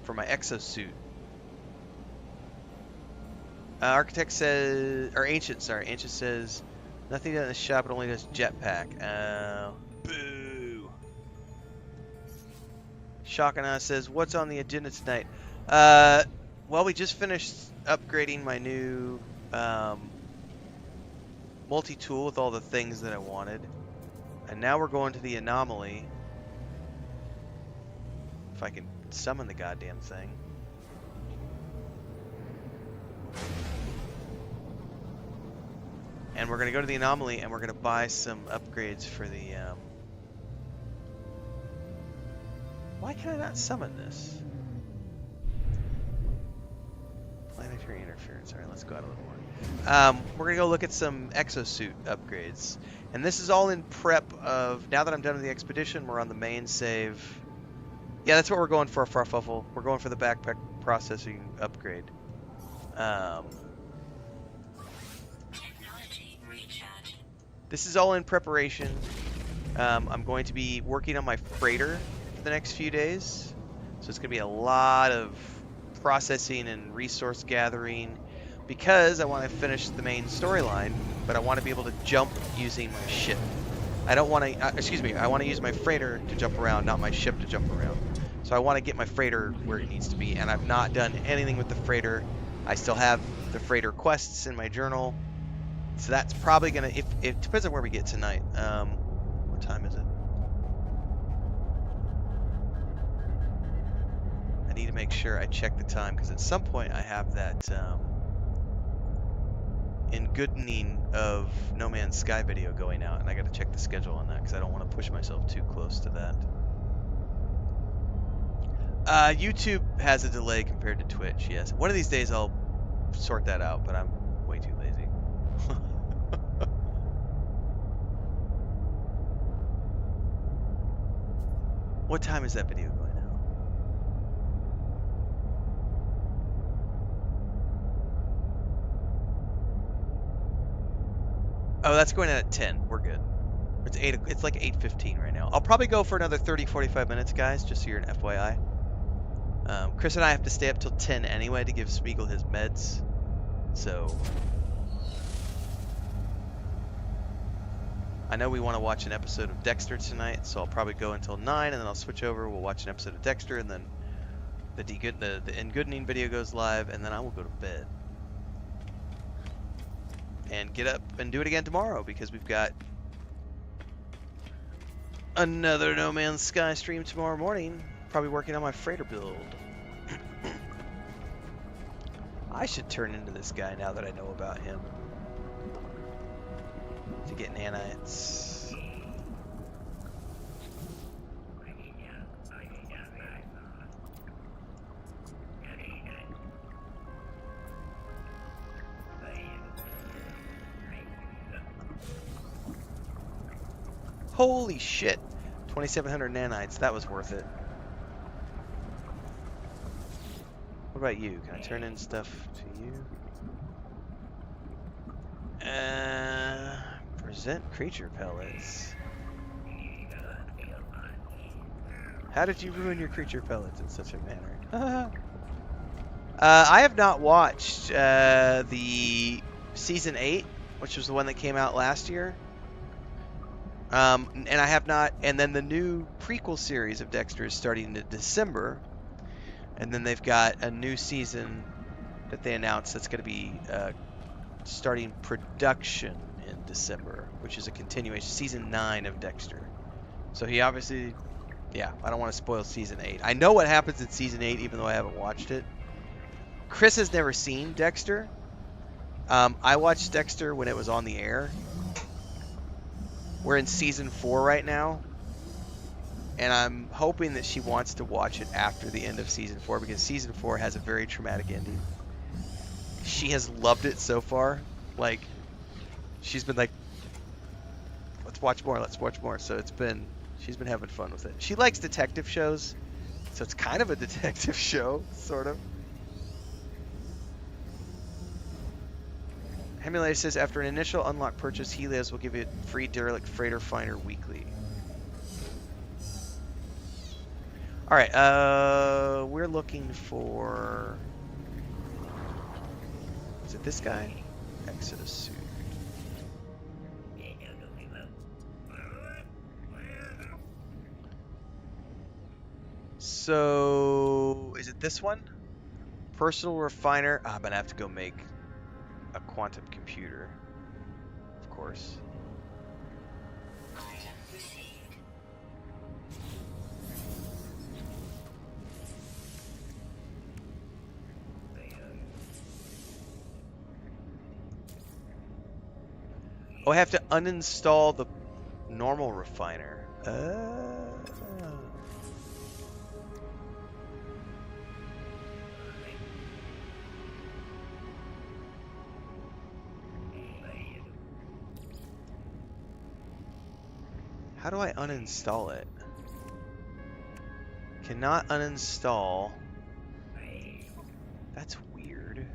for my exosuit. Architect says, or Ancient, sorry. Ancient says, nothing done in the shop, it only does jetpack. Boo. Shakana says, what's on the agenda tonight? Well, we just finished upgrading my new multi-tool with all the things that I wanted. And now we're going to the anomaly. If I can summon the goddamn thing. And we're going to go to the anomaly and we're going to buy some upgrades for the... Why can I not summon this? Planetary interference. Alright, let's go out a little more. We're going to go look at some exosuit upgrades. And this is all in prep of... Now that I'm done with the expedition, we're on the main save. Yeah, that's what we're going for, Farfuffle. We're going for the backpack processing upgrade. This is all in preparation. I'm going to be working on my freighter for the next few days. So it's going to be a lot of processing and resource gathering because I want to finish the main storyline, but I want to be able to jump using my ship. I don't want to, I want to use my freighter to jump around, not my ship to jump around. So I want to get my freighter where it needs to be, and I've not done anything with the freighter. I still have the freighter quests in my journal. So that's probably gonna, if it depends on where we get tonight. What time is it? I need to make sure I check the time because at some point I have that Engoodening of No Man's Sky video going out, and I got to check the schedule on that because I don't want to push myself too close to that. YouTube has a delay compared to Twitch. Yes, one of these days I'll sort that out, but I'm way too lazy. What time is that video going out? Oh, that's going out at 10. We're good. It's 8. It's like 8:15 right now. I'll probably go for another 30-45 minutes, guys, just so you're an FYI. Chris and I have to stay up till 10 anyway to give Spiegel his meds. So I know we want to watch an episode of Dexter tonight, so I'll probably go until 9, and then I'll switch over. We'll watch an episode of Dexter, and then the Engoodening video goes live, and then I will go to bed. And get up and do it again tomorrow, because we've got another No Man's Sky stream tomorrow morning. Probably working on my freighter build. I should turn into this guy now that I know about him. To get nanites. Holy shit! 2,700 nanites. That was worth it. What about you? Can I turn in stuff to you? Present creature pellets. How did you ruin your creature pellets in such a manner? I have not watched the Season 8, which was the one that came out last year. And I have not. And then the new prequel series of Dexter is starting in December, and then they've got a new season that they announced that's going to be starting production in December, which is a continuation, season 9 of Dexter. So he obviously, yeah, I don't want to spoil season 8. I know what happens in season 8, even though I haven't watched it. Chris has never seen Dexter. I watched Dexter when it was on the air. We're in season 4 right now, and I'm hoping that she wants to watch it after the end of season 4 because season 4 has a very traumatic ending. She has loved it so far. Like, she's been like, let's watch more, let's watch more. So she's been having fun with it. She likes detective shows, so it's kind of a detective show, sort of. Hemulator says, after an initial unlock purchase, Helios will give you a free derelict freighter finder weekly. All right, we're looking for. Is it this guy? Exodus suit. So, is it this one? Personal refiner. I'm gonna have to go make a quantum computer, of course. Oh, I have to uninstall the normal refiner. How do I uninstall it? Cannot uninstall. That's weird.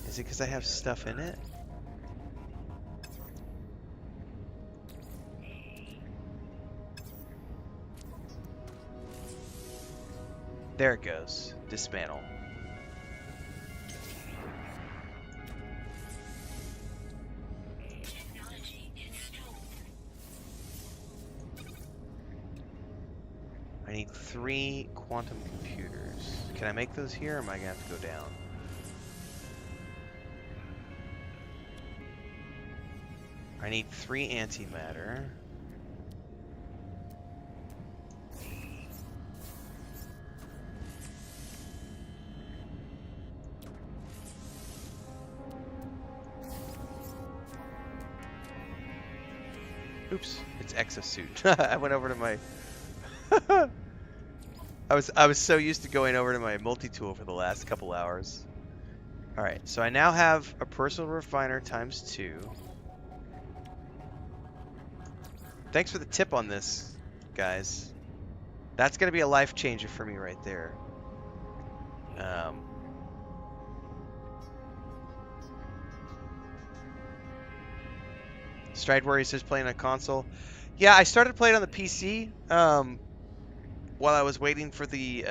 Is it because I have stuff in it? There it goes. Dismantle. I need 3 quantum computers. Can I make those here, or am I gonna have to go down? I need 3 antimatter. Oops, it's exosuit. I went over to my. I was so used to going over to my multi-tool for the last couple hours. All right, so I now have a personal refiner times 2. Thanks for the tip on this, guys. That's gonna be a life changer for me right there. Stride Warrior says playing on console. Yeah, I started playing on the PC while I was waiting for the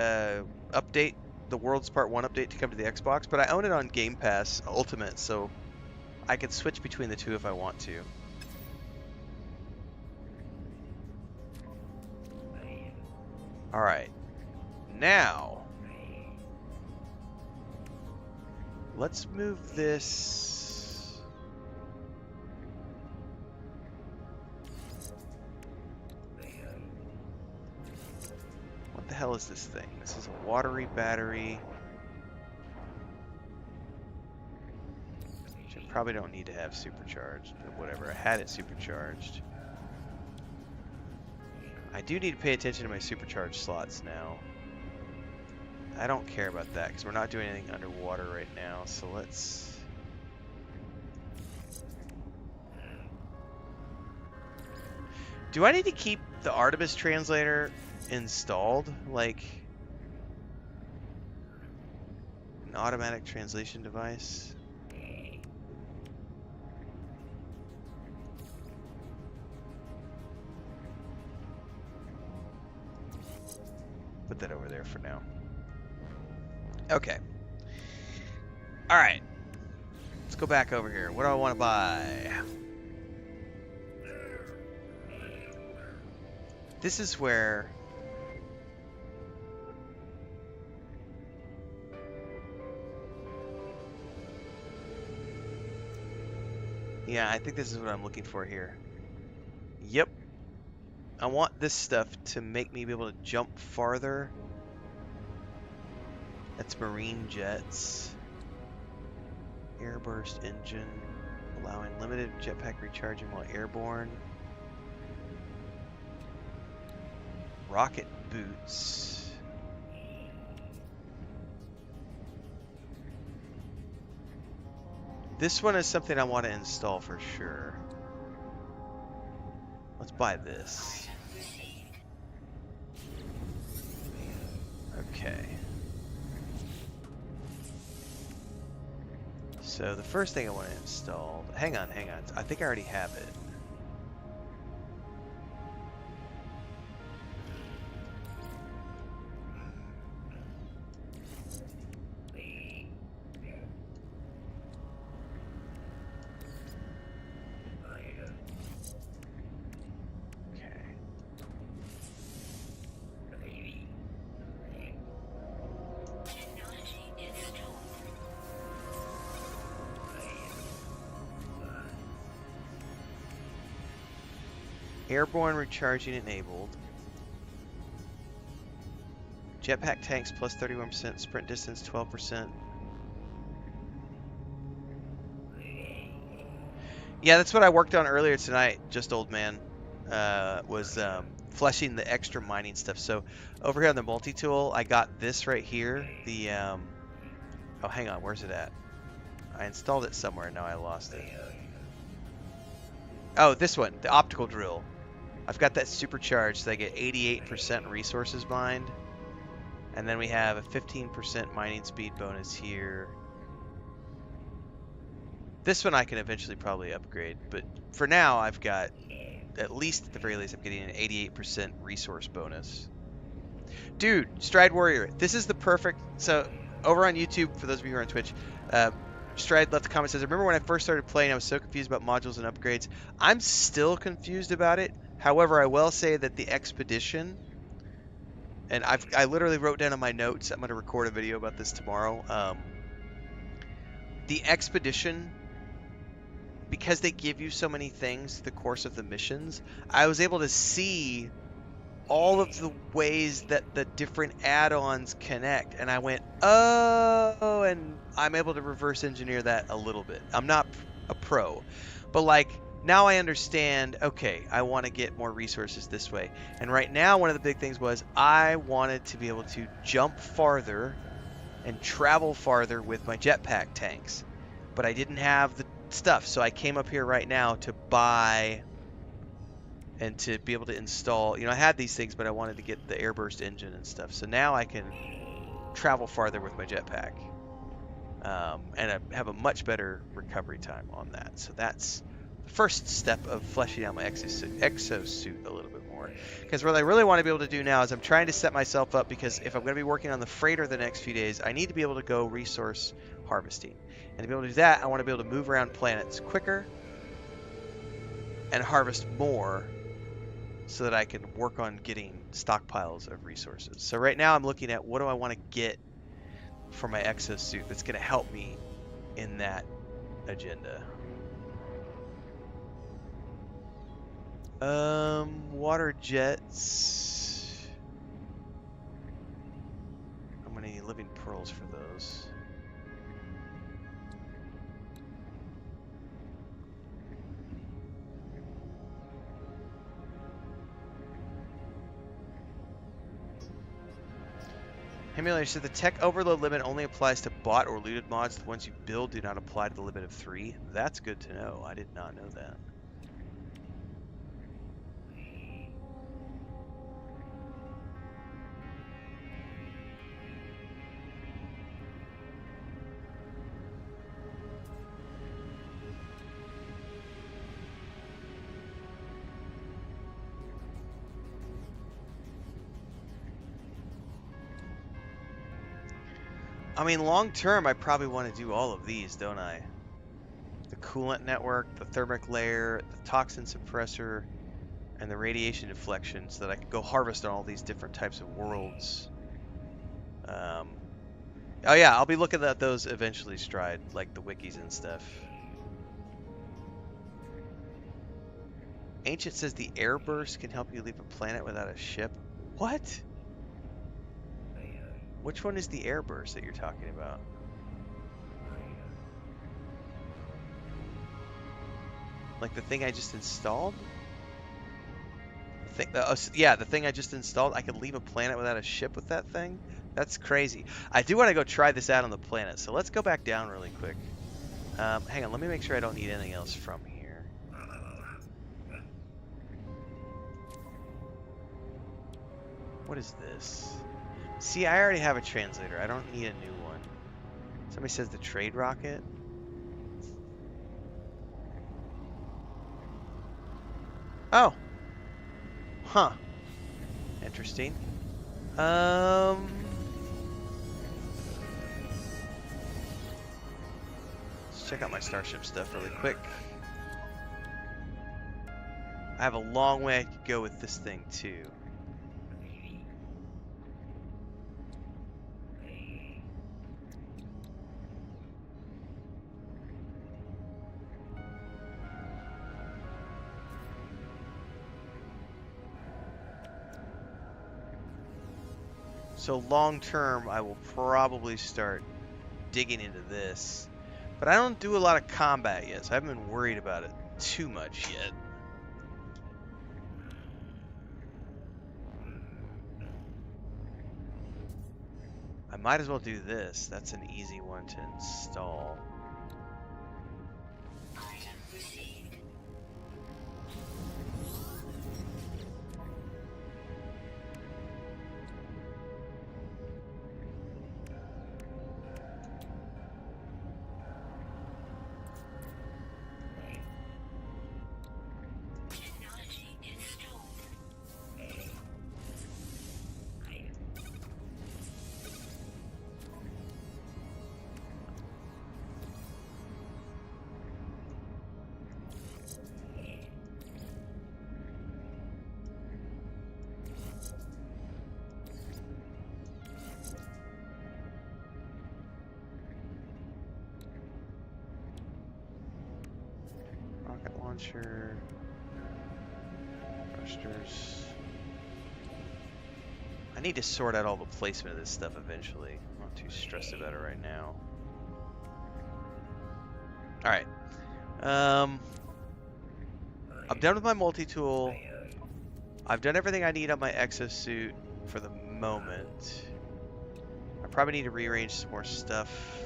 update, the Worlds Part 1 update to come to the Xbox, but I own it on Game Pass Ultimate, so I can switch between the two if I want to. Alright. Now, let's move this. What the hell is this thing? This is a watery battery. Which I probably don't need to have supercharged, but whatever. I had it supercharged. I do need to pay attention to my supercharged slots now. I don't care about that because we're not doing anything underwater right now, so let's... Do I need to keep the Artemis translator installed? Like an automatic translation device? Put that over there for now. Okay. Alright. Let's go back over here. What do I want to buy? This is where... Yeah, I think this is what I'm looking for here. Yep. I want this stuff to make me be able to jump farther. That's marine jets. Airburst engine, allowing limited jetpack recharging while airborne. Rocket boots. This one is something I want to install for sure. Let's buy this. Okay. So the first thing I want to install... Hang on. I think I already have it. Airborne recharging enabled. Jetpack tanks plus 31%, sprint distance 12%. Yeah, that's what I worked on earlier tonight, just old man. Was fleshing the extra mining stuff. So over here on the multi-tool, I got this right here. The oh, hang on, where's it at? I installed it somewhere, now I lost it. Oh, this one, the optical drill. I've got that supercharged, so I get 88% resources mined. And then we have a 15% mining speed bonus here. This one I can eventually probably upgrade, but for now I've got, at least at the very least, I'm getting an 88% resource bonus. Dude, Stride Warrior, this is the perfect, so over on YouTube, for those of you who are on Twitch, Stride left a comment, says, remember when I first started playing, I was so confused about modules and upgrades. I'm still confused about it. However, I will say that the expedition, and I literally wrote down in my notes, I'm going to record a video about this tomorrow. The expedition, because they give you so many things through the course of the missions, I was able to see all of the ways that the different add-ons connect, and I went, oh, and I'm able to reverse engineer that a little bit. I'm not a pro, but like, now I understand, okay, I want to get more resources this way. And right now, one of the big things was I wanted to be able to jump farther and travel farther with my jetpack tanks, but I didn't have the stuff, so I came up here right now to buy and to be able to install, you know, I had these things, but I wanted to get the airburst engine and stuff. So now I can travel farther with my jetpack, and I have a much better recovery time on that. So that's the first step of fleshing out my exosuit a little bit more. Because what I really want to be able to do now is I'm trying to set myself up, because if I'm going to be working on the freighter the next few days, I need to be able to go resource harvesting. And to be able to do that, I want to be able to move around planets quicker and harvest more, so that I can work on getting stockpiles of resources. So right now I'm looking at what do I want to get for my exosuit that's going to help me in that agenda. Water jets. I'm going to need living pearls for those. Emulator said the tech overload limit only applies to bought or looted mods. The ones you build do not apply to the limit of 3. That's good to know. I did not know that. I mean, long term, I probably want to do all of these, don't I? The coolant network, the thermic layer, the toxin suppressor, and the radiation deflection so that I could go harvest on all these different types of worlds. Oh yeah, I'll be looking at those eventually, Stride, like the wikis and stuff. Ancient says the air burst can help you leave a planet without a ship. What? Which one is the air burst that you're talking about? Like the thing I just installed? Yeah, the thing I just installed. I could leave a planet without a ship with that thing? That's crazy. I do want to go try this out on the planet, so let's go back down really quick. Hang on, let me make sure I don't need anything else from here. What is this? See, I already have a translator. I don't need a new one. Somebody says the trade rocket. Oh. Huh. Interesting. Let's check out my starship stuff really quick. I have a long way I could go with this thing too. So long term, I will probably start digging into this. But I don't do a lot of combat yet, so I haven't been worried about it too much yet. I might as well do this. That's an easy one to install. Item received. Technology installed. Rocket launcher. Thrusters. I need to sort out all the placement of this stuff eventually. I'm not too stressed about it right now. Alright. I'm done with my multi-tool. I've done everything I need on my exosuit for the moment. I probably need to rearrange some more stuff.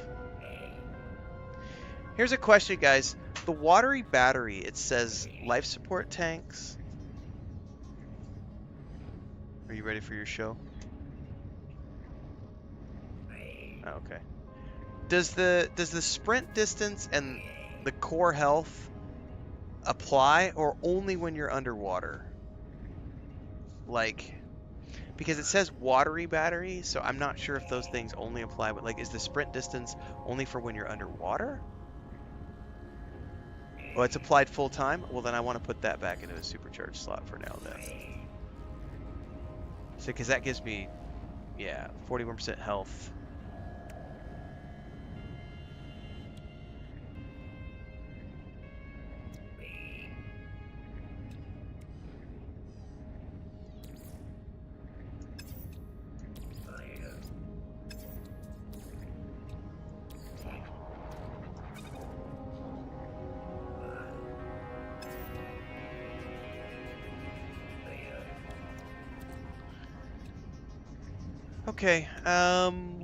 Here's a question, guys. The watery battery, it says life support tanks. Are you ready for your show? Oh, okay. Does the sprint distance and the core health apply, or only when you're underwater? Like, because it says watery battery, so I'm not sure if those things only apply. But like, is the sprint distance only for when you're underwater? Oh, it's applied full time? Well, then I want to put that back into a supercharged slot for now then. So, because that gives me, yeah, 41% health. Okay,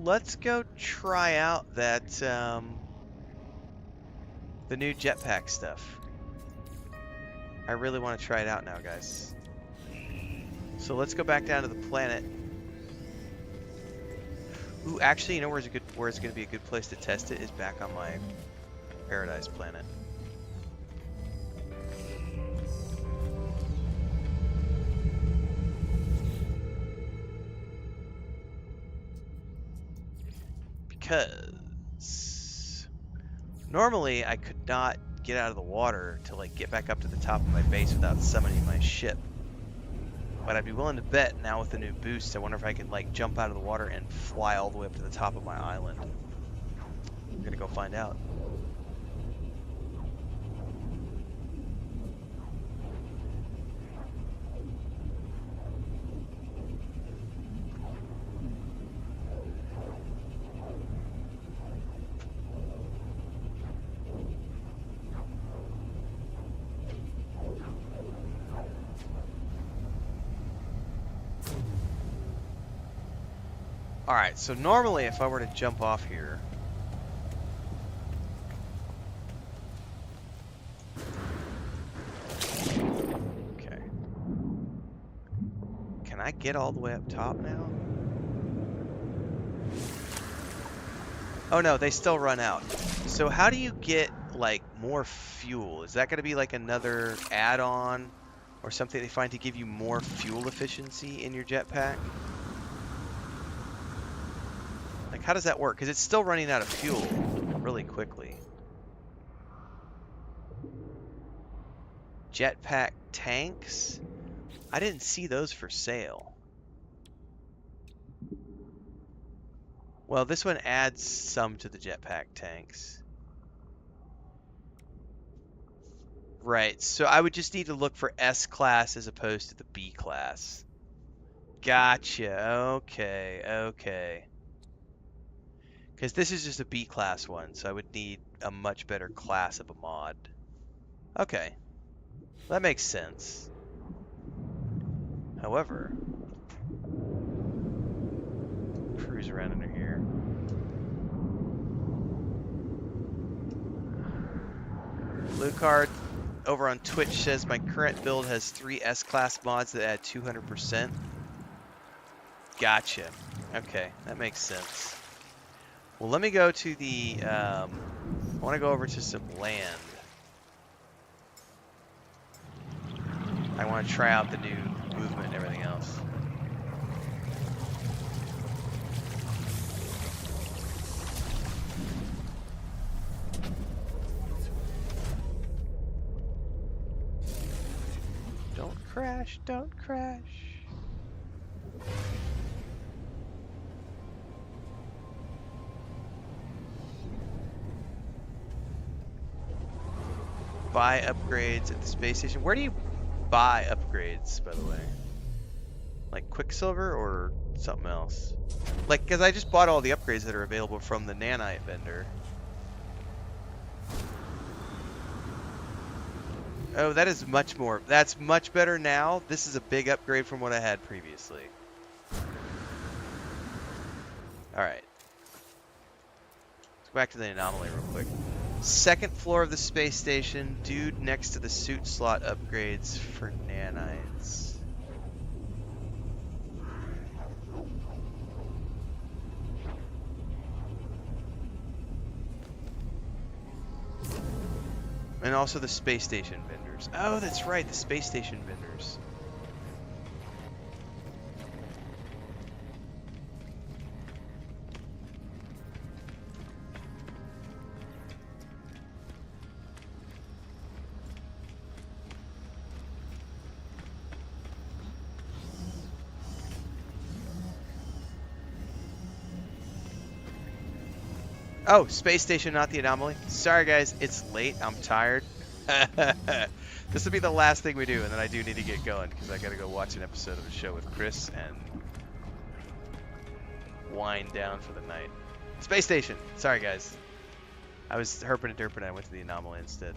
let's go try out that, the new jetpack stuff. I really want to try it out now, guys. So let's go back down to the planet. Ooh, actually, you know where it's going to be a good place to test it is back on my Paradise planet. Because normally I could not get out of the water to like get back up to the top of my base without summoning my ship. But I'd be willing to bet now with the new boost, I wonder if I could like jump out of the water and fly all the way up to the top of my island. I'm gonna go find out. Alright, so normally if I were to jump off here, okay. Can I get all the way up top now? Oh no, they still run out. So how do you get like more fuel? Is that going to be like another add-on or something they find to give you more fuel efficiency in your jetpack? Like how does that work? Because it's still running out of fuel really quickly. Jetpack tanks? I didn't see those for sale. Well, this one adds some to the jetpack tanks. Right, so I would just need to look for S class as opposed to the B class. Gotcha, okay, okay. Because this is just a B class one, so I would need a much better class of a mod. Okay, that makes sense. However, cruise around under here. Blue card over on Twitch says my current build has 3 S-class mods that add 200%. Gotcha. Okay, that makes sense. Well, let me go to the, I want to go over to some land. I want to try out the new movement and everything else. Don't crash, don't crash. Buy upgrades at the space station. Where do you buy upgrades, by the way? Like Quicksilver or something else? Like, because I just bought all the upgrades that are available from the nanite vendor. Oh, that is much more. That's much better now. This is a big upgrade from what I had previously. Alright. Let's go back to the anomaly real quick. Second floor of the space station. Dude next to the suit slot upgrades for nanites. And also the space station vendors. Oh, that's right, the space station vendors. Oh, space station, not the anomaly. Sorry, guys, it's late. I'm tired. This will be the last thing we do, and then I do need to get going because I got to go watch an episode of the show with Chris and wind down for the night. Space station. Sorry, guys. I was herping and derping. I went to the anomaly instead.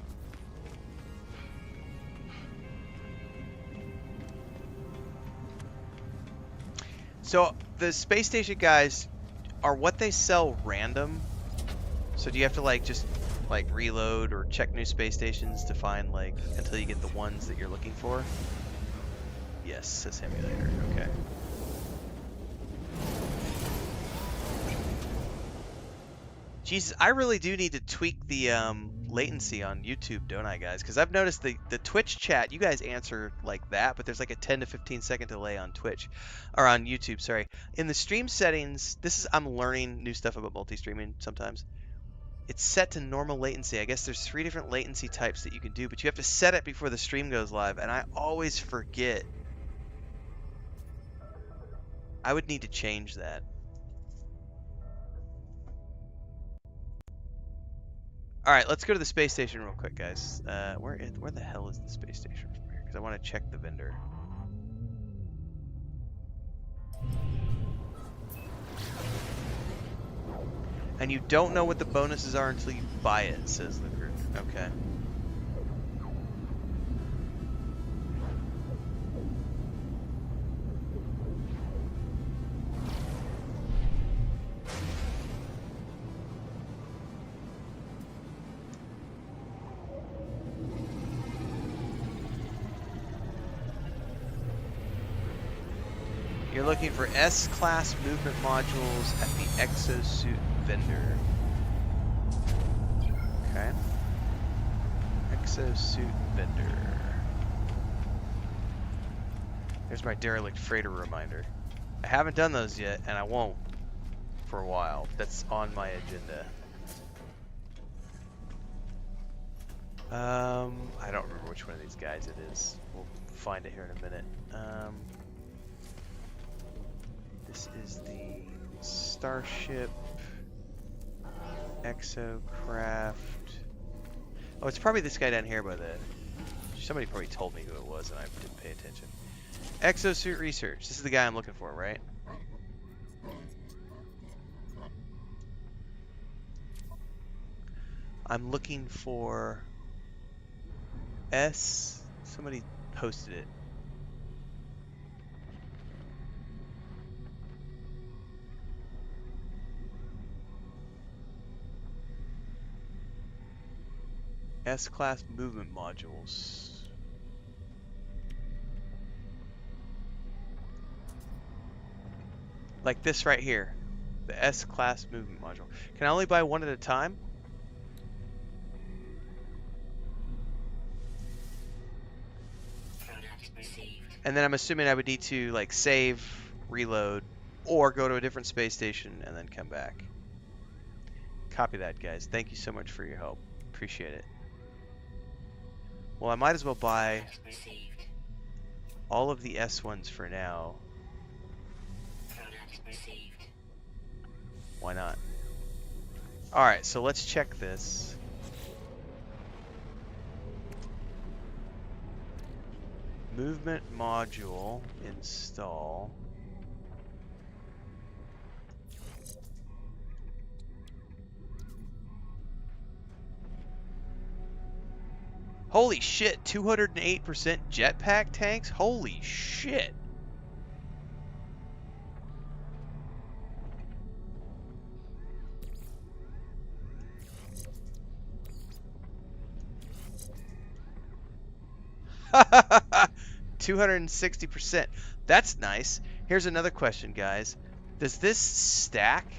So the space station guys are what they sell random. So do you have to like just like reload or check new space stations to find like until you get the ones that you're looking for? Yes, says emulator. Okay. Jesus, I really do need to tweak the latency on YouTube, don't I, guys? Because I've noticed the Twitch chat, you guys answer like that, but there's like a 10 to 15 second delay on Twitch, or on YouTube, sorry. In the stream settings, I'm learning new stuff about multi-streaming sometimes. It's set to normal latency. I guess there's 3 different latency types that you can do, but you have to set it before the stream goes live, and I always forget I would need to change that. All right, let's go to the space station real quick, guys. Where the hell is the space station from here? Because I want to check the vendor. And you don't know what the bonuses are until you buy it, says the group. Okay. You're looking for S-class movement modules at the exosuit vendor. Okay. Exosuit vendor. There's my derelict freighter reminder. I haven't done those yet, and I won't for a while. That's on my agenda. I don't remember which one of these guys it is. We'll find it here in a minute. This is the Starship Exocraft. Oh, it's probably this guy down here by the... Somebody probably told me who it was and I didn't pay attention. Exosuit Research. This is the guy I'm looking for, right? I'm looking for S. Somebody posted it. S-class movement modules. Like this right here. The S-class movement module. Can I only buy one at a time? And then I'm assuming I would need to like save, reload, or go to a different space station and then come back. Copy that, guys. Thank you so much for your help. Appreciate it. Well, I might as well buy all of the S ones for now. Why not? Alright, so let's check this. Movement module, install. Holy shit, 208% jetpack tanks? Holy shit. Ha 260%. That's nice. Here's another question, guys. Does this stack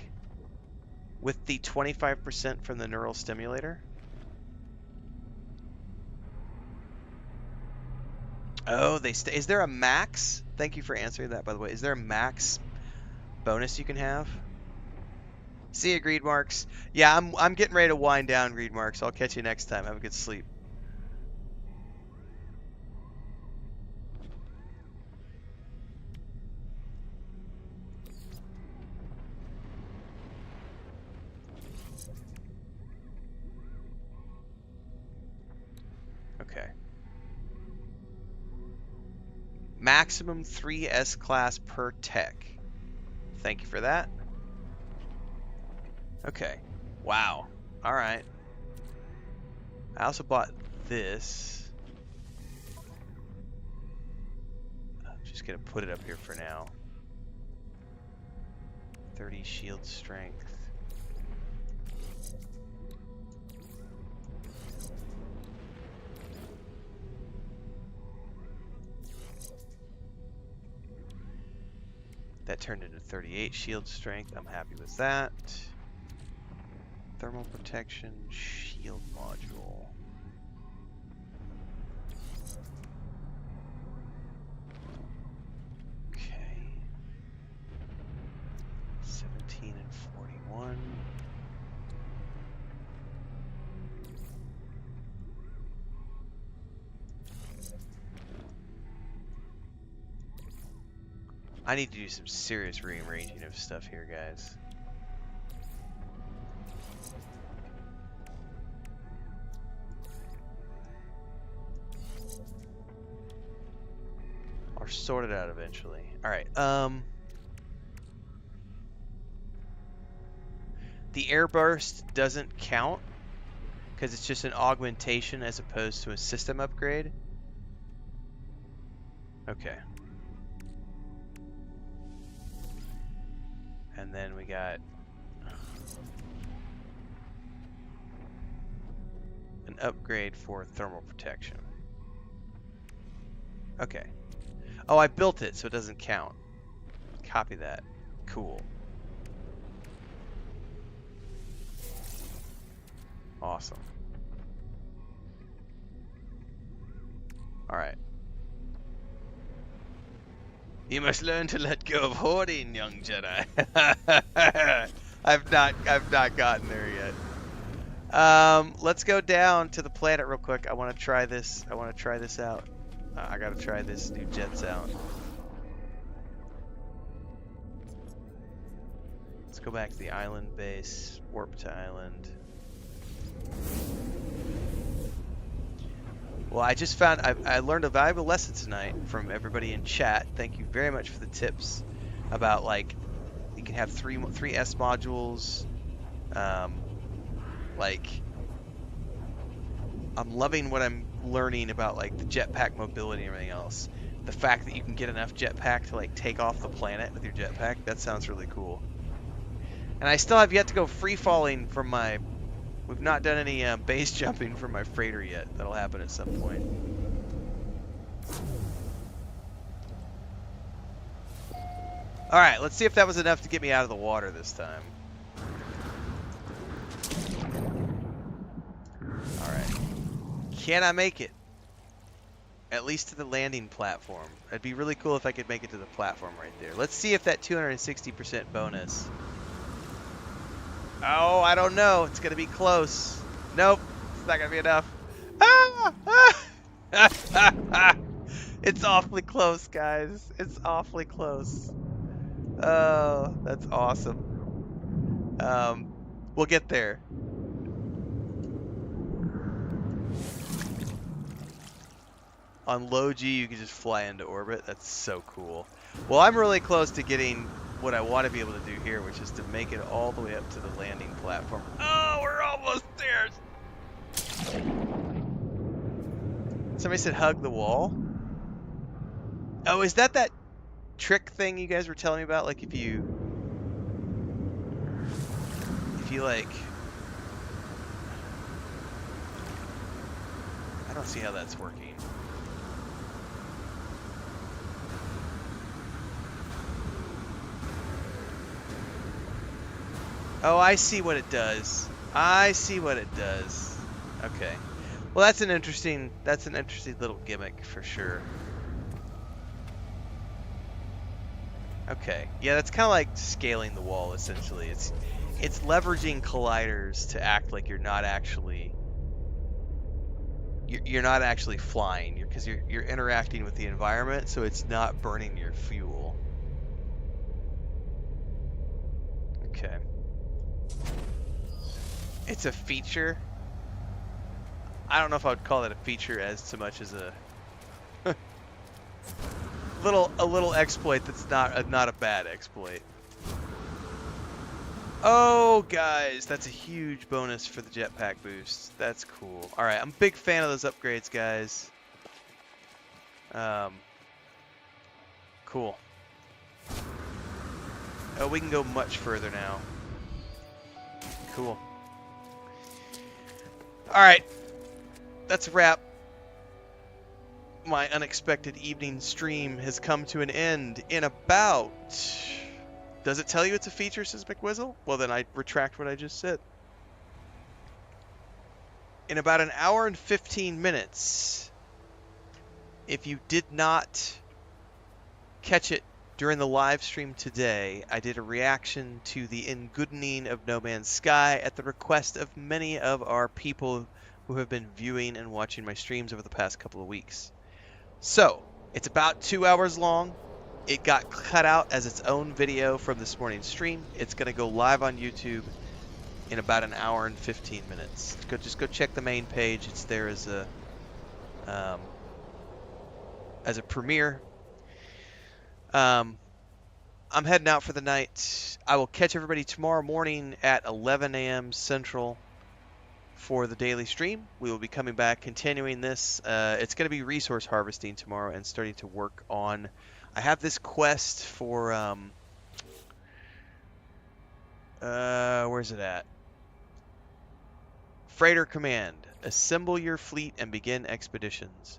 with the 25% from the neural stimulator? Oh, is there a max? Thank you for answering that, by the way. Is there a max bonus you can have? See you, Greed Marks. Yeah, I'm getting ready to wind down, Greed Marks. I'll catch you next time. Have a good sleep. Okay. Maximum 3 S-class per tech. Thank you for that. Okay. Wow. All right. I also bought this. I'm just going to put it up here for now. 30 shield strength. That turned into 38 shield strength. I'm happy with that. Thermal protection shield module. Okay. 17 and 41. I need to do some serious rearranging of stuff here, guys. I'll sort it out eventually. All right. The airburst doesn't count because it's just an augmentation as opposed to a system upgrade. Okay. And then we got an upgrade for thermal protection. Okay. Oh, I built it, so it doesn't count. Copy that. Cool. Awesome. Alright. You must learn to let go of hoarding, young Jedi. I've not gotten there yet. Let's go down to the planet real quick. I want to try this. I want to try this out. I gotta try this new jets out. Let's go back to the island base. Warp to island. Well, I just found I learned a valuable lesson tonight from everybody in chat. Thank you very much for the tips about, like, you can have three S modules. Like, I'm loving what I'm learning about, like, the jetpack mobility and everything else. The fact that you can get enough jetpack to, like, take off the planet with your jetpack, that sounds really cool. And I still have yet to go free falling from my. We've not done any base jumping from my freighter yet. That'll happen at some point. Alright, let's see if that was enough to get me out of the water this time. Alright. Can I make it? At least to the landing platform. It'd be really cool if I could make it to the platform right there. Let's see if that 260% bonus. Oh, I don't know. It's going to be close. Nope. It's not going to be enough. Ah! It's awfully close, guys. It's awfully close. Oh, that's awesome. We'll get there. On low G, you can just fly into orbit. That's so cool. Well, I'm really close to getting what I want to be able to do here, which is to make it all the way up to the landing platform. Oh, we're almost there. Somebody said hug the wall. Oh, is that trick thing you guys were telling me about? Like, if you like, I don't see how that's working. Oh, I see what it does. I see what it does. Okay. Well, that's an interesting little gimmick for sure. Okay. Yeah, that's kind of like scaling the wall essentially. It's leveraging colliders to act like you're not actually flying. Because you're interacting with the environment, so it's not burning your fuel. Okay. It's a feature. I don't know if I would call it a feature as so much as a little exploit that's not a bad exploit. Oh, guys, that's a huge bonus for the jetpack boost. That's cool. All right, I'm a big fan of those upgrades, guys. Cool. Oh, we can go much further now. Cool. Alright. That's a wrap. My unexpected evening stream has come to an end in about... Does it tell you it's a feature, says McWizzle? Well, then I retract what I just said. In about an hour and 15 minutes. If you did not catch it during the live stream today, I did a reaction to the Ingoodening of No Man's Sky at the request of many of our people who have been viewing and watching my streams over the past couple of weeks. So, it's about 2 hours long. it got cut out as its own video from this morning's stream. It's going to go live on YouTube in about an hour and 15 minutes. Just go check the main page. It's there um, as a premiere. I'm heading out for the night. I will catch everybody tomorrow morning at 11 a.m. Central for the daily stream. We will be coming back, continuing this. It's going to be resource harvesting tomorrow and starting to work on. I have this quest for where's it at? Freighter Command. Assemble your fleet and begin expeditions.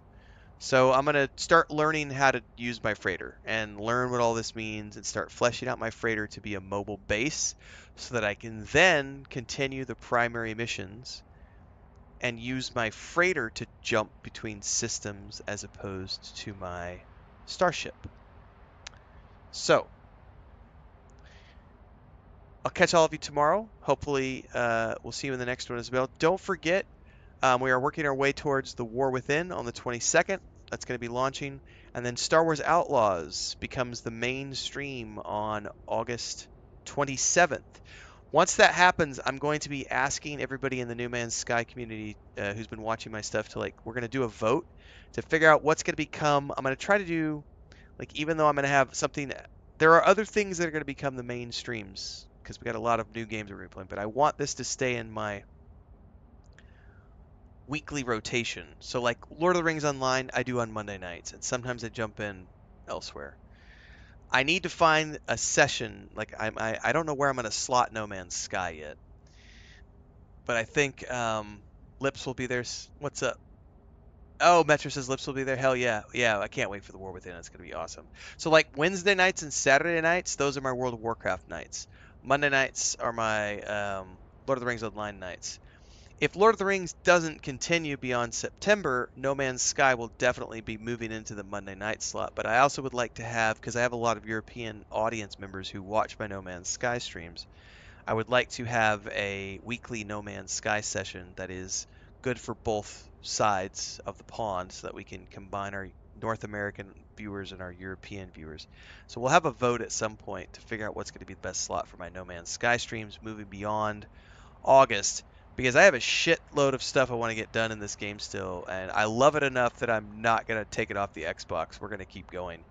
So I'm going to start learning how to use my freighter and learn what all this means and start fleshing out my freighter to be a mobile base so that I can then continue the primary missions and use my freighter to jump between systems as opposed to my starship. So I'll catch all of you tomorrow. Hopefully, we'll see you in the next one as well. Don't forget, we are working our way towards The War Within on the 22nd. That's going to be launching. And then Star Wars Outlaws becomes the mainstream on August 27th. Once that happens, I'm going to be asking everybody in the No Man's Sky community who's been watching my stuff to, like, we're going to do a vote to figure out what's going to become. I'm going to try to do, like, even though I'm going to have something, there are other things that are going to become the mainstreams because we got a lot of new games we're going to be playing, but I want this to stay in my weekly rotation. So, like, Lord of the Rings Online, I do on Monday nights, and sometimes I jump in elsewhere. I need to find a session. Like, I don't know where I'm going to slot No Man's Sky yet, but I think Lips will be there. What's up? Oh, Metro says Lips will be there. Hell yeah. Yeah, I can't wait for the War Within. It's going to be awesome. So, like, Wednesday nights and Saturday nights, those are my World of Warcraft nights. Monday nights are my Lord of the Rings Online nights. If Lord of the Rings doesn't continue beyond September, No Man's Sky will definitely be moving into the Monday night slot. But I also would like to have, because I have a lot of European audience members who watch my No Man's Sky streams, I would like to have a weekly No Man's Sky session that is good for both sides of the pond so that we can combine our North American viewers and our European viewers. So we'll have a vote at some point to figure out what's going to be the best slot for my No Man's Sky streams moving beyond August, because I have a shitload of stuff I want to get done in this game still, and I love it enough that I'm not going to take it off the Xbox. We're going to keep going,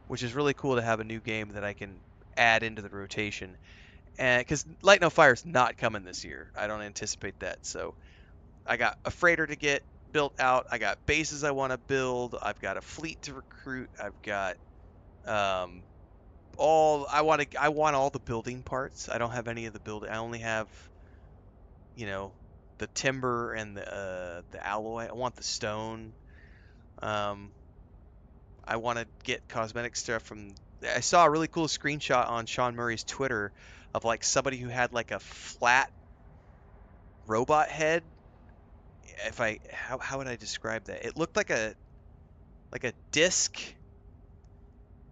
which is really cool to have a new game that I can add into the rotation. And because Light No Fire is not coming this year, I don't anticipate that. So I got a freighter to get built out. I got bases I want to build. I've got a fleet to recruit. I've got um, I want all the building parts. I don't have any of the build. I only have, you know, the timber and the alloy. I want the stone. Um, I want to get cosmetic stuff from. I saw a really cool screenshot on Sean Murray's Twitter of, like, somebody who had, like, a flat robot head. If I how would I describe that? It looked like a disc,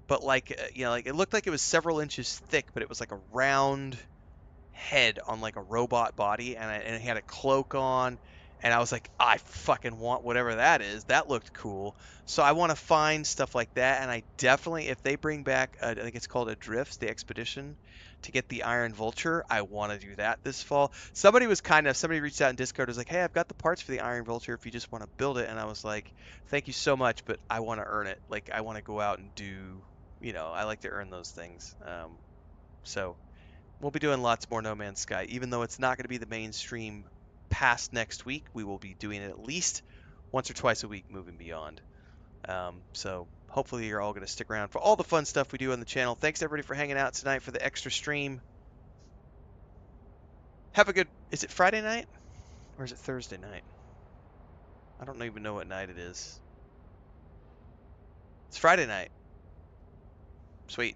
but, like, like, it looked like it was several inches thick, but it was like a round head on, like, a robot body, and it had a cloak on, and I was like, I fucking want whatever that is. That looked cool. So I want to find stuff like that, and I definitely, if they bring back, I think it's called Adrift, the expedition to get the Iron Vulture, I want to do that this fall. Somebody reached out in Discord, was like, hey, I've got the parts for the Iron Vulture if you just want to build it, and I was like, thank you so much, but I want to earn it. Like, I want to go out and do, I like to earn those things. So we'll be doing lots more No Man's Sky. Even though it's not going to be the mainstream past next week, we will be doing it at least once or twice a week moving beyond. So hopefully you're all going to stick around for all the fun stuff we do on the channel. Thanks everybody for hanging out tonight for the extra stream. Have a good, is it Friday night or is it Thursday night? I don't even know what night it is. It's Friday night. Sweet.